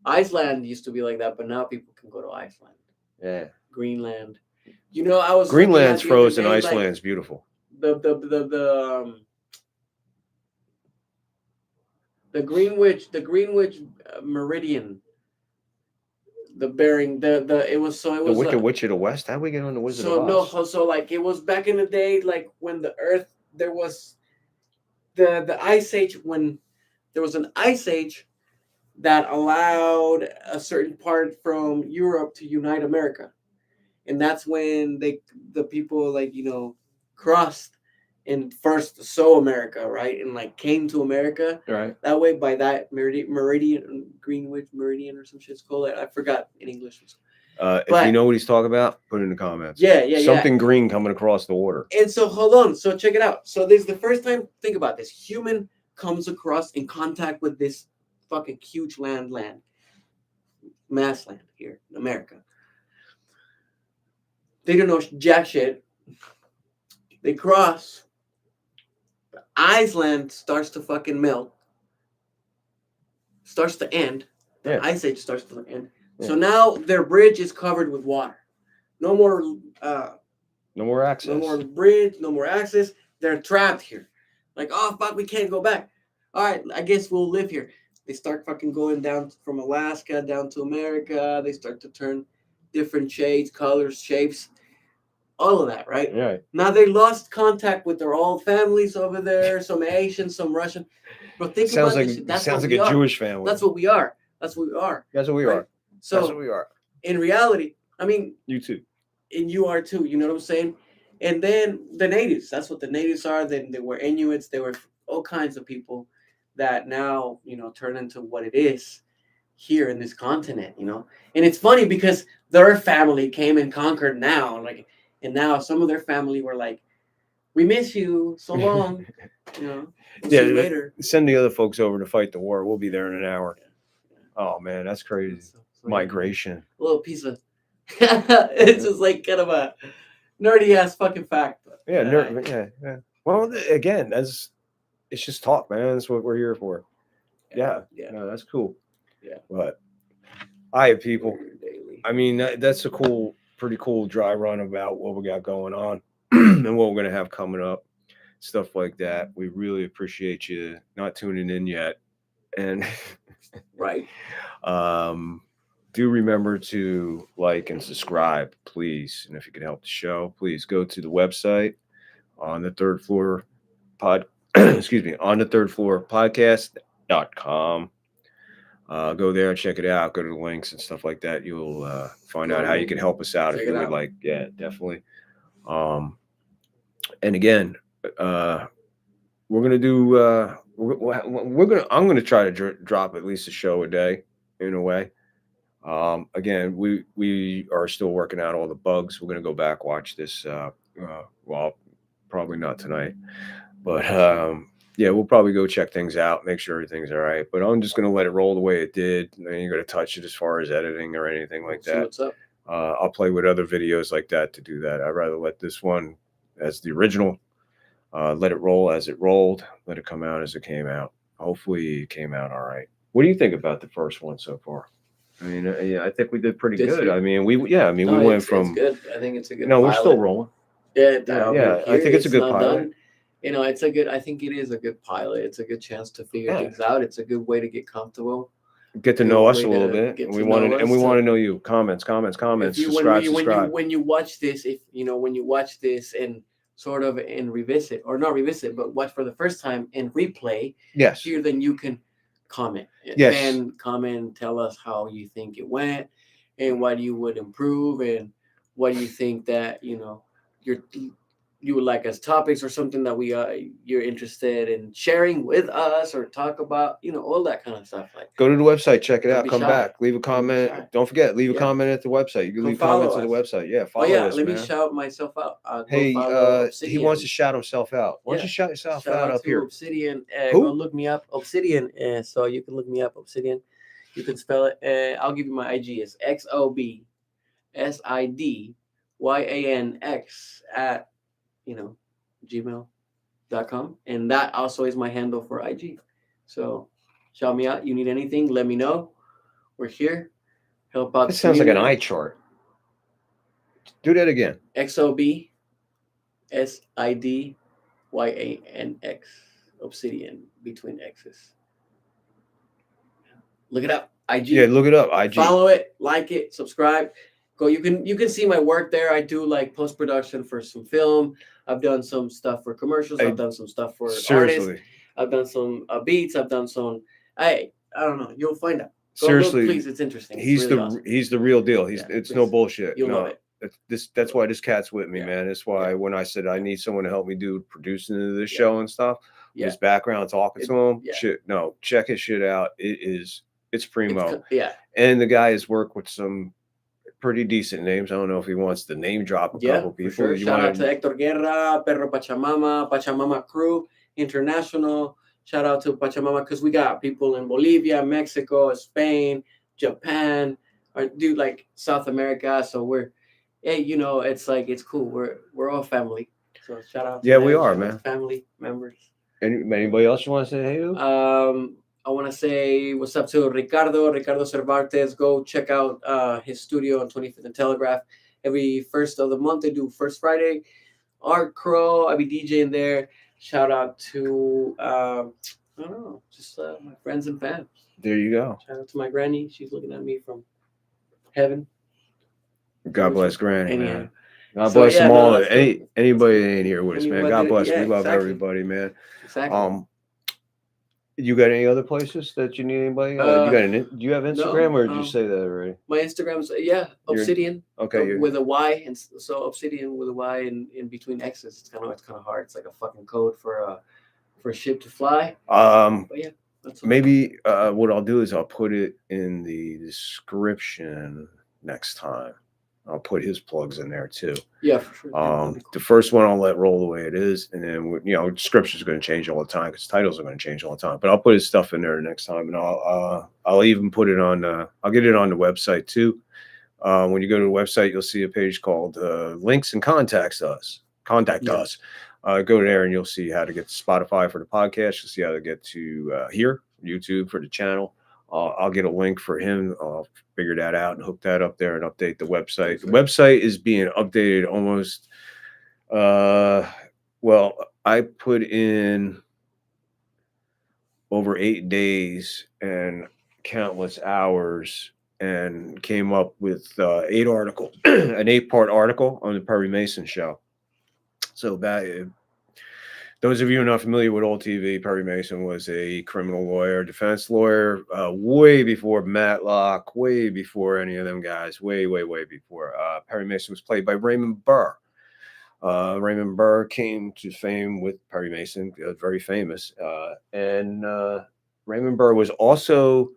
Iceland used to be like that, but now people can go to Iceland, Yeah. Greenland. I was looking Greenland's at the other frozen. day, like, Iceland's beautiful. The Greenwich Meridian, the bearing it was The Wicked Witch of the West. How we get on the Wizard so of no Oz? so like it was back in the day, like when the Earth there was the ice age, when there was an ice age that allowed a certain part from Europe to unite America, and that's when the people like crossed and first saw America, right, and like came to America Right. that way by that meridian, Greenwich Meridian or some shit's called. I forgot in English. If But- you know what he's talking about, put it in the comments. Yeah. Something green coming across the water. And so hold on. So check it out. So this is the first time. Think about this. Human comes across in contact with this fucking huge mass land here in America. They don't know jack shit. They cross. Iceland starts to fucking melt. Starts to end. The Yeah. ice age starts to end. Yeah. So now their bridge is covered with water. No more No more access. no more bridge, no more access. They're trapped here. Like, oh fuck, we can't go back. All right, I guess we'll live here. They start fucking going down from Alaska down to America. They start to turn different shades, colors, shapes, all of that, right? Yeah. Now they lost contact with their old families over there, some Asian, some Russian. But think Sounds about like this shit. That's sounds what like we a are. Jewish family. That's what we are. That's what we are. That's what we right? are. That's what So we are. in reality, I mean, You too. and you are too, you know what I'm saying? And then the natives, that's what the natives are. Then they were Inuits, they were all kinds of people that now, turn into what it is here in this continent, And it's funny because their family came and conquered now, and now some of their family were like, we miss you so long, we'll see you later. Send the other folks over to fight the war. We'll be there in an hour. Oh man, that's crazy. So, yeah, Migration. a little piece of, it's just like kind of a nerdy ass fucking fact. But, Yeah, yeah. Well, again, it's just talk, man. That's what we're here for. Yeah. No, that's cool. Yeah. But all right, people. Daily. I mean, that's a pretty cool dry run about what we got going on and what we're gonna have coming up, stuff like that. We really appreciate you not tuning in yet, and Right. do remember to like and subscribe, please. And if you could help the show, please go to the website on the third floor pod. Excuse me, on the third floor podcast.com. Go there and check it out. Go to the links and stuff like that. You'll find out how you can help us out if Check you it would out. like. Yeah, definitely. And again, we're gonna do. I'm gonna try to drop at least a show a day, in a way. Again, we are still working out all the bugs. We're gonna go back watch this. Well, probably not tonight, but yeah, we'll probably go check things out, make sure everything's all right. But I'm just gonna let it roll the way it did. I ain't gonna touch it as far as editing or anything like See that. what's up. I'll play with other videos like that to do that. I'd rather let this one as the original. Let it roll as it rolled. Let it come out as it came out. Hopefully, it came out all right. What do you think about the first one so far? I mean, yeah, I think we did pretty This good. year? I mean, we No, went it's from. good. I think it's a good. No, we're still pilot. rolling. Yeah, I think it's a good not pilot. done. You know, it's a good. I think it is a good pilot. It's a good chance to figure Yeah. things out. It's a good way to get comfortable. Get to Good know us way a little to bit. get And to we know want to, and we us, want to so- know you. Comments. If you, Subscribe. when you watch this, if you know when you watch this and sort of and revisit or not revisit, but watch for the first time and replay Yes. here, then you can comment. Yes. And comment, tell us how you think it went and what you would improve and what you think that you would like as topics or something that you're interested in sharing with us or talk about, all that kind of stuff. Like Go to the website, check it Don't out, be come shy. back, leave a Don't be comment. shy. Don't forget, leave a Yeah. comment at the website. You can Go leave comments follow at the us. website. Yeah, Oh follow yeah, us, let me man. shout myself out. Go Hey, follow he Obsidian. wants to shout himself out. Why don't you shout yourself Shout out up to here? Obsidian. Who? Go look me up, Obsidian. So you can look me up, Obsidian. You can spell it. I'll give you my IG. It's XOBSIDYANX at gmail.com, and that also is my handle for IG. So shout me out. You need anything? Let me know. We're here. Help out. That the sounds like an community. eye chart. Do that again. XOBSIDYANX. Obsidian between X's. Look it up. IG. Yeah, look it up. IG. Follow it, like it, subscribe. Go. You can see my work there. I do like post production for some film. I've done some stuff for commercials. I've done some stuff for artists. Seriously. I've done some beats. I've done some. I don't know. You'll find out. Go Seriously, look, please. It's interesting. It's He's really the awesome. he's the real deal. Yeah, It's no please. bullshit. You'll no, love it. That's why this cat's with me, Yeah. man. That's why Yeah. when I said I need someone to help me do producing of this Yeah. show and stuff, Yeah. his background, talking to him, yeah. shit. No, check his shit out. It's primo. Yeah. And the guy has worked with some pretty decent names. I don't know if he wants to name drop a couple For people. sure. You Shout out want to Hector Guerra, Perro Pachamama Crew International. Shout out to Pachamama because we got people in Bolivia, Mexico, Spain, Japan, or dude, like South America. So it's like it's cool. We're all family. So shout out to Yeah, we them, are, shout out man. to family members. Anybody else you want to say hey to? I want to say what's up to Ricardo Cervantes. Go check out his studio on 25th and Telegraph. Every first of the month, they do First Friday. Art Crow, I be DJing there. Shout out to, I don't know, just my friends and fans. There you go. Shout out to my granny. She's looking at me from heaven. God bless Granny, Anyhow. man. God So, bless yeah, them no, all. that's cool. Anybody that ain't here with us, man. Anybody God that- bless. yeah, We love exactly. everybody, man. Exactly. You got any other places that you need anybody? Do you have Instagram or did you say that already? My Instagram's Obsidian. Okay. With a Y, and so Obsidian with a Y in between X's. It's kind of hard. It's like a fucking code for a ship to fly. But yeah, that's all. Maybe what I'll do is I'll put it in the description next time. I'll put his plugs in there too. Yeah, for sure. That'd be cool. The first one I'll let roll the way it is, and then description is going to change all the time because titles are going to change all the time. But I'll put his stuff in there next time, and I'll even put it on. I'll get it on the website too. When you go to the website, you'll see a page called Links and Contact Us. Go there and you'll see how to get to Spotify for the podcast. You'll see how to get to here, YouTube for the channel. I'll get a link for him. I'll figure that out and hook that up there and update the website. The website is being updated almost. Well, I put in over 8 days and countless hours and came up with an 8-part article on the Perry Mason show. So those of you who are not familiar with old TV, Perry Mason was a criminal lawyer, defense lawyer, way before Matlock, way before any of them guys, way before. Perry Mason was played by Raymond Burr. Raymond Burr came to fame with Perry Mason, very famous. And Raymond Burr was also,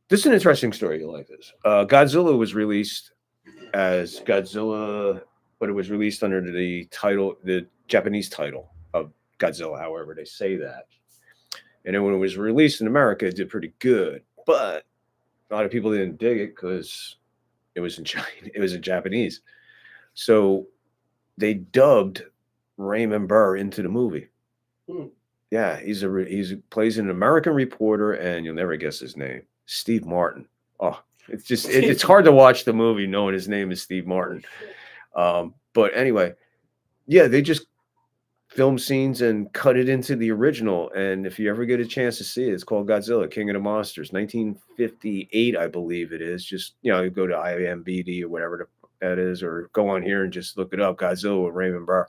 this is an interesting story. You'll like this. Godzilla was released as Godzilla, but it was released under the Japanese title of Godzilla, however they say that. And then when it was released in America, it did pretty good. But a lot of people didn't dig it because it was in China, it was in Japanese. So they dubbed Raymond Burr into the movie. Yeah, he plays an American reporter, and you'll never guess his name, Steve Martin. Oh, it's hard to watch the movie knowing his name is Steve Martin. But anyway, yeah, they just film scenes and cut it into the original. And if you ever get a chance to see it, it's called Godzilla, King of the Monsters, 1958, I believe it is. Just, you go to IMDb or whatever that is, or go on here and just look it up, Godzilla with Raymond Burr.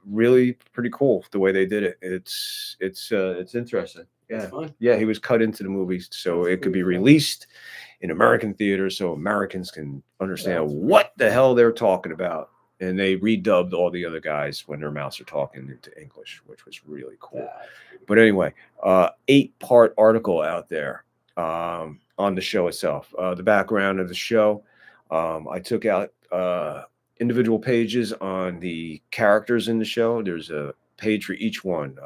Really pretty cool the way they did it. It's interesting. Yeah. Yeah, he was cut into the movie so it could be released in American theaters so Americans can understand what the hell they're talking about. And they redubbed all the other guys when their mouths are talking into English, which was really cool. But anyway, 8-part article out there on the show itself. The background of the show, I took out individual pages on the characters in the show. There's a page for each one.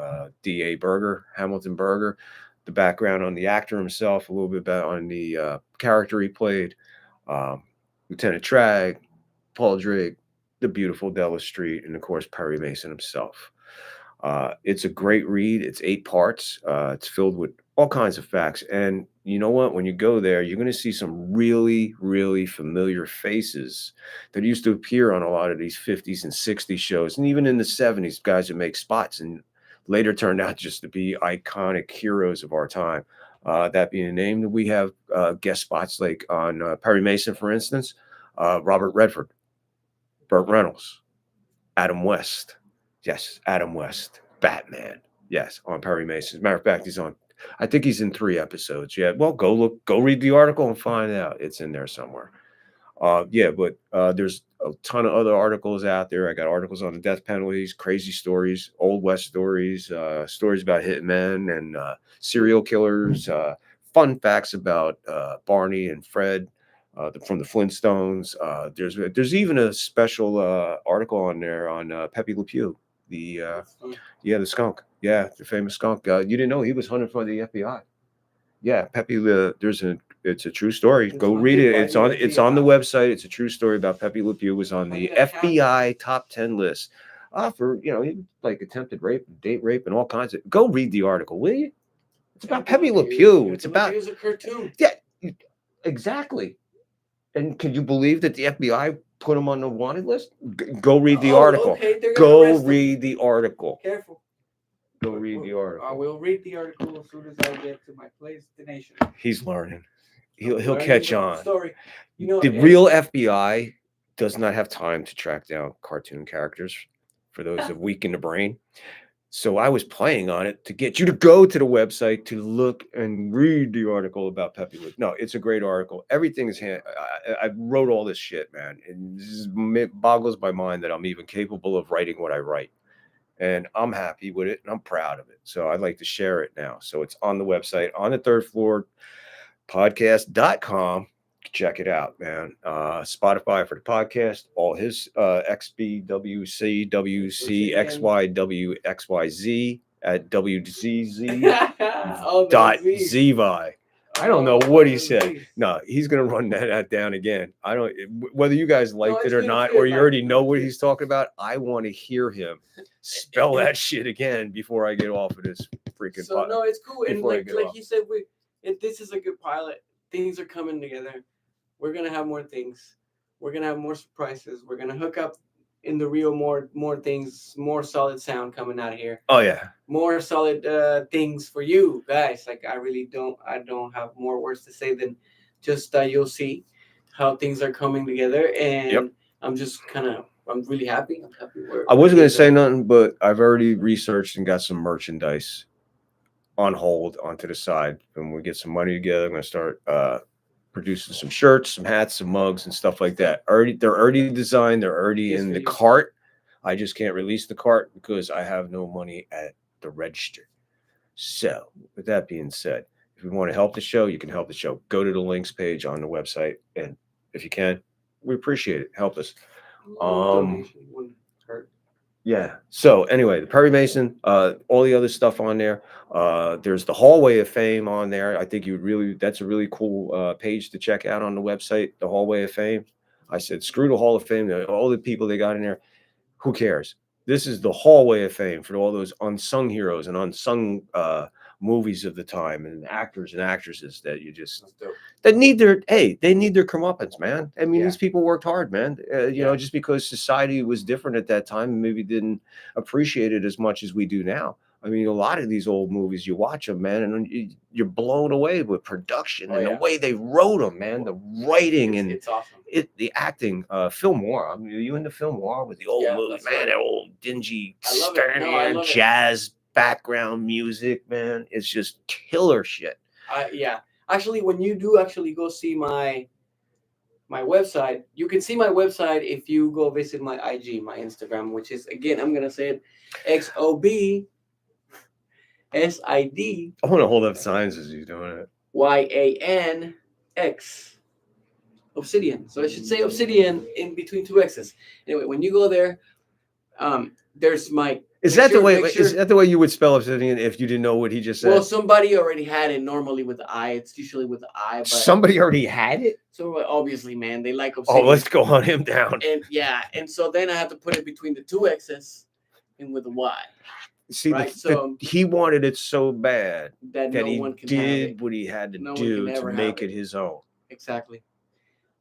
D.A. Berger, Hamilton Berger, the background on the actor himself, a little bit about on the character he played, Lieutenant Tragg, Paul Drake, the beautiful Della Street, and of course Perry Mason himself. It's a great read. It's 8 parts. It's filled with all kinds of facts. And you know what? When you go there, you're going to see some really, really familiar faces that used to appear on a lot of these 50s and 60s shows. And even in the 70s, guys that make spots and later turned out just to be iconic heroes of our time. That being named, we have guest spots like on Perry Mason, for instance, Robert Redford, Burt Reynolds, Adam West. Yes, Adam West, Batman. Yes, on Perry Mason. As a matter of fact, I think he's in 3 episodes. Yeah, well, go read the article and find out. It's in there somewhere. Yeah, but there's a ton of other articles out there. I got articles on the death penalties, crazy stories, Old West stories, stories about hitmen and serial killers, fun facts about Barney and Fred from the Flintstones. There's even a special article on there on Pepe Le Pew, the skunk. Yeah, the famous skunk. You didn't know he was hunted for the FBI. Yeah, Pepe. It's a true story. Go read it. It's on the website. It's a true story about Pepe Le Pew. Was on the FBI top 10 list for like attempted rape, date rape, and all kinds of. Go read the article, will you? It's about Pepe Le Pew. It's about. It was a cartoon. Yeah, exactly. And can you believe that the FBI put him on the wanted list? Go read the article. Okay, go read the article. Careful. Go read the article. I will read the article as soon as I get to my destination. He's learning. He'll catch on. Story. The real FBI does not have time to track down cartoon characters for those that weak in the brain. So I was playing on it to get you to go to the website to look and read the article about Pepe Le Pew. No, it's a great article. Everything is I wrote all this shit, man. And it boggles my mind that I'm even capable of writing what I write. And I'm happy with it and I'm proud of it. So I'd like to share it now. So it's on the website, on the third floor podcast.com. Check it out, man. Spotify for the podcast, all his XBWC, WC, XYW, XYZ at WZZ.ZVI. I don't know what he said. No, he's going to run that down again. I don't, whether you guys liked it or not, or you already know what he's talking about. I want to hear him spell that shit again before I get off of this freaking So no, it's cool. And like you said, this is a good pilot. Things are coming together. We're going to have more things. We're going to have more surprises. We're going to hook up in the real more things, more solid sound coming out of here. Oh yeah. More solid things for you guys. Like I don't have more words to say than just you'll see how things are coming together, and I'm just I'm really happy. I'm happy. I wasn't going to say going. nothing, but I've already researched and got some merchandise on hold onto the side. When we get some money together, I'm going to start producing some shirts, some hats, some mugs, and stuff like that. They're already designed. They're already Yes, in the yes. cart. I just can't release the cart because I have no money at the register. So, with that being said, if you want to help the show, you can help the show. Go to the links page on the website, and if you can, we appreciate it. Help us. Donation wouldn't hurt. Yeah. So anyway, the Perry Mason, all the other stuff on there. There's the Hallway of Fame on there. I think that's a really cool page to check out on the website, the Hallway of Fame. I said, screw the Hall of Fame, all the people they got in there. Who cares? This is the Hallway of Fame for all those unsung heroes and unsung movies of the time, and actors and actresses that you just That's dope. they need their comeuppance, man. I mean, Yeah. these people worked hard, man. You Yeah. know, just because society was different at that time and maybe didn't appreciate it as much as we do now. I mean, a lot of these old movies, you watch them, man, and you're blown away with production and the way they wrote them, man. The writing and It's awesome. the acting. Phil Moore. I mean, are you into Phil Moore with the old Yeah, movies, that's man? right. That old dingy I love it. No, I love it. jazz background music, man. It's just killer shit. Yeah. Actually, when you do actually go see my website, you can see my website if you go visit my IG, my Instagram, which is, again, I'm gonna say it, XOBSID I want to hold up signs as you're doing it. YANX Obsidian. So I should say Obsidian in between two X's. Anyway, when you go there, there's my. Is that the way? Is that the way you would spell Obsidian if you didn't know what he just said? Well, somebody already had it. Normally with the I, it's usually with the I. But Somebody already had it. so obviously, man, they like Oh, Obsidian. let's go hunt him down. And yeah, and so then I have to put it between the two X's and with the Y. See, right, he wanted it so bad that that no he one can have did it. what he had to No one can do to ever make have it his own. Exactly.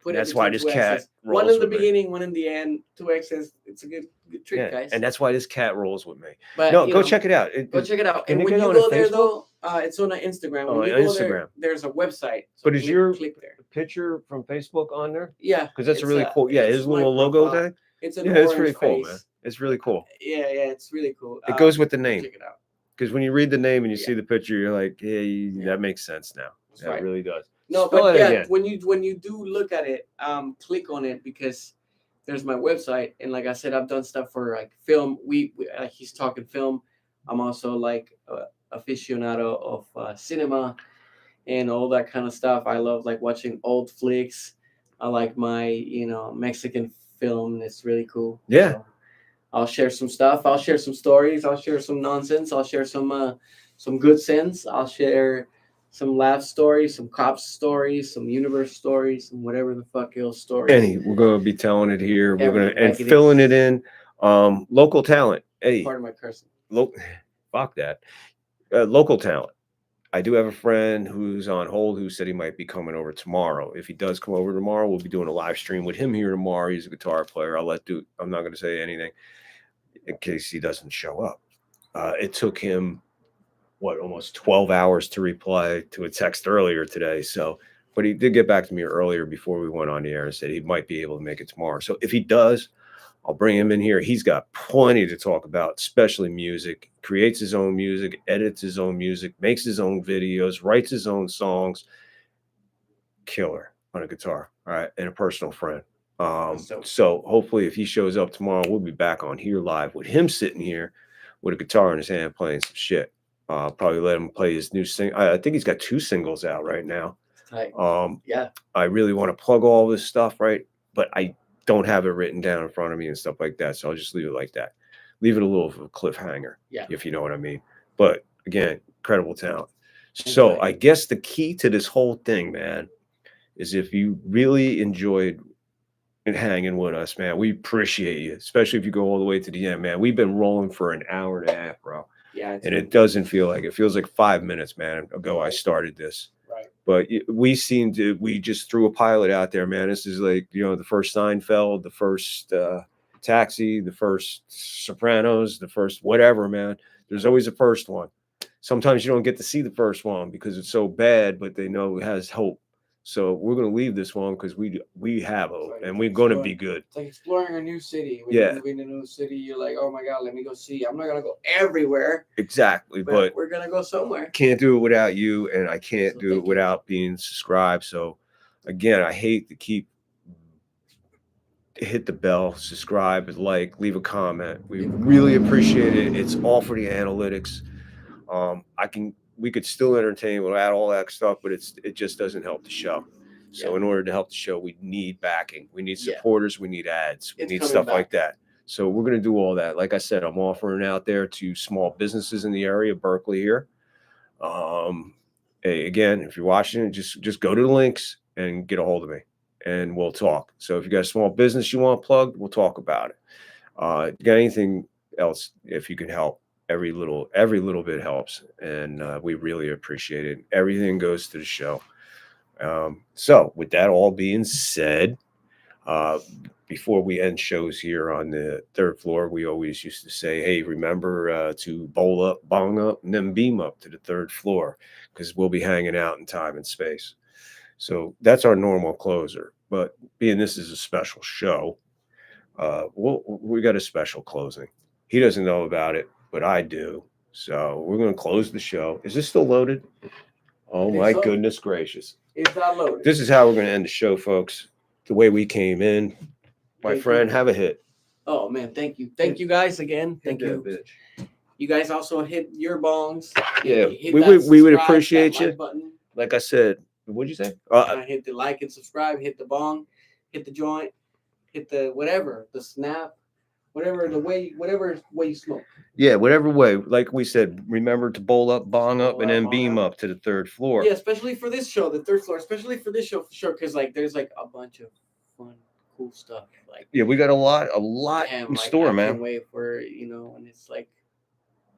That's why this cat one rolls in the with me. beginning, one in the end, two X's. It's a good trick, guys. And that's why this cat rolls with me. But No, go check it out. Go check it out. Can And you when get you on go there, Facebook? though, it's on Instagram. Oh, When you go Instagram. there, there's a website. So But is your click there? picture from Facebook on there? Yeah, Because that's a it's really cool. Yeah, it's his my little logo profile. thing. It's an Yeah, it's orange really cool, face. man. It's really cool. Yeah, it's really cool. It goes with the Check name. it out. Because when you read the name and you Yeah. see the picture, you're like, hey, that makes sense now. That's That right. really does. No, Spell but it yeah, again. when you do look at it, click on it because there's my website, and like I said, I've done stuff for like film. We he's talking film. I'm also like aficionado of cinema and all that kind of stuff. I love like watching old flicks. I like my Mexican film. It's really cool. Yeah. So I'll share some stuff. I'll share some stories. I'll share some nonsense. I'll share some good sense. I'll share some laugh stories, some cops stories, some universe stories, and whatever the fuck else stories. We're gonna be telling it here. We're gonna Everything, like it filling is. it in. Local talent. Hey, Part of my cursing. fuck that. Local talent. I do have a friend who's on hold who said he might be coming over tomorrow. If he does come over tomorrow, we'll be doing a live stream with him here tomorrow. He's a guitar player. I'm not going to say anything in case he doesn't show up. It took him almost 12 hours to reply to a text earlier today. So, but he did get back to me earlier before we went on the air and said he might be able to make it tomorrow. So if he does, I'll bring him in here. He's got plenty to talk about, especially music. Creates his own music, edits his own music, makes his own videos, writes his own songs. Killer on a guitar, all right, and a personal friend. So hopefully if he shows up tomorrow, we'll be back on here live with him sitting here with a guitar in his hand playing some shit. Probably let him play his new single. I think he's got 2 singles out right now. Tight. Yeah. I really want to plug all this stuff, right? But I don't have it written down in front of me and stuff like that. So I'll just leave it like that. Leave it a little of a cliffhanger, if you know what I mean. But again, incredible talent. So I guess the key to this whole thing, man, is if you really enjoyed hanging with us, man, we appreciate you, especially if you go all the way to the end, man. We've been rolling for an hour and a half, bro. Yeah. And it doesn't feel like it feels like 5 minutes, man, ago I started this. Right. But we just threw a pilot out there, man. This is like, the first Seinfeld, the first Taxi, the first Sopranos, the first whatever, man. There's always a first one. Sometimes you don't get to see the first one because it's so bad, but they know it has hope. So we're going to leave this one because we have hope Right. and we're going to be good. It's like exploring a new city. When Yeah. you move in a new city, you're like, oh my God, let me go see. I'm not gonna go everywhere, Exactly. But we're gonna go somewhere. can't do it without you, and I can't So do thank it you. without being subscribed. So again, I hate to keep hit the bell, subscribe, like, leave a comment. We really appreciate it. It's all for the analytics. We could still entertain without all that stuff, but it just doesn't help the show. So in order to help the show, we need backing. We need Yeah. supporters. We need ads. We It's need coming stuff back. like that. So we're going to do all that. Like I said, I'm offering out there to small businesses in the area, Berkeley here. Hey, again, if you're watching it, just go to the links and get a hold of me and we'll talk. So if you got a small business you want plugged, we'll talk about it. You got anything else, if you can help, every little bit helps. And we really appreciate it. Everything goes to the show. So with that all being said, before we end shows here on the third floor, we always used to say, hey, remember to bowl up, bong up, and then beam up to the third floor because we'll be hanging out in time and space. So that's our normal closer. But being this is a special show, we got a special closing. He doesn't know about it, but I do. So we're going to close the show. Is this still loaded? Oh, think my so. goodness gracious. It's not loaded. This is how we're going to end the show, folks. The way we came in. My Thank friend, you. have a hit. Oh man, thank you guys again. Thank Hit that you. bitch. You guys also hit your bongs. Yeah, Hit we that would subscribe, appreciate that you. like button. Like I said, what'd you say? Hit the like and subscribe. Hit the bong. Hit the joint. Hit the whatever. The snap. Whatever way you smoke. Yeah, whatever way. Like we said, remember to bowl up, bong up, Bowl and up, then bong beam up. up to the third floor. Yeah, especially for this show, the third floor. Especially for this show for sure, because like there's like a bunch of fun, cool stuff. Like Yeah, we got a lot damn, in like, store, I man. can't wait for and it's like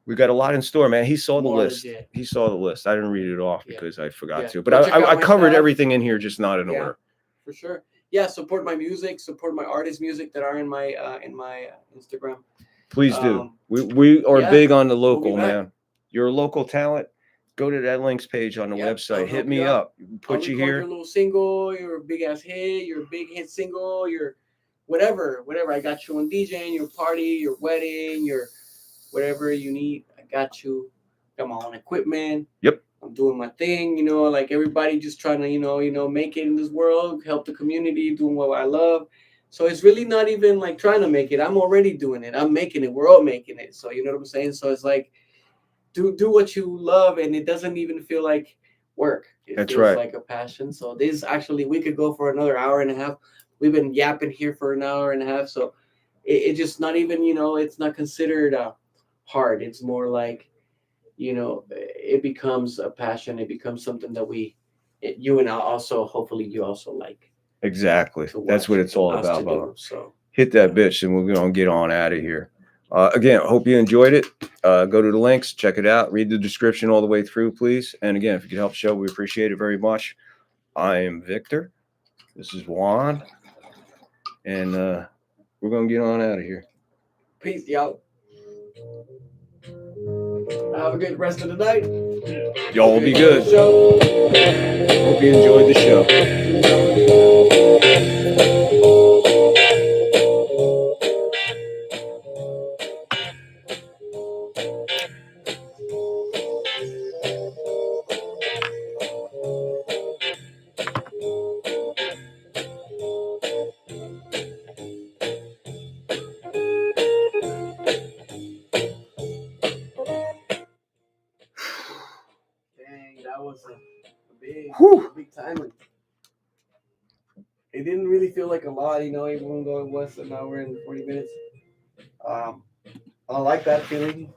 We got a lot in store, man. He saw the More list. legit. He saw the list. I didn't read it off Yeah. because I forgot Yeah. to. Go But check out I my covered stuff. everything in here, just not in Yeah. order. for sure. Yeah, support my music, support my artist music that are in my Instagram. Please do. Um, We are yeah, big on the we'll local, be back. man. You're a local talent. Go to that links page on the Yep, I'll website. Hit help me you out. up. Put I'll you record here. your little single, your big ass hit, your big hit single, your whatever. I got you on DJing, your party, your wedding, your whatever you need. I got you. Got my own equipment. Yep. I'm doing my thing, like everybody just trying to, make it in this world, help the community, doing what I love. So it's really not even like trying to make it. I'm already doing it. I'm making it. We're all making it. So you know what I'm saying? So it's like do what you love and it doesn't even feel like work. It That's feels right. like a passion. So this actually we could go for another hour and a half. We've been yapping here for an hour and a half. So it just not even, it's not considered hard. It's more like it becomes a passion. It becomes something that you and I also, hopefully you also like. Exactly. To That's watch what it's all us about, to Bubba. do. So Hit that bitch and we're going to get on out of here. Again, hope you enjoyed it. Go to the links, check it out, read the description all the way through, please. And again, if you could help the show, we appreciate it very much. I am Victor. This is Juan. And we're going to get on out of here. peace, y'all. Have a good rest of the night. Y'all be good. Show. Hope you enjoyed the show. Dang, that was a big, Whew. big timing. It didn't really feel like a lot, even though it was an hour and 40 minutes. I like that feeling.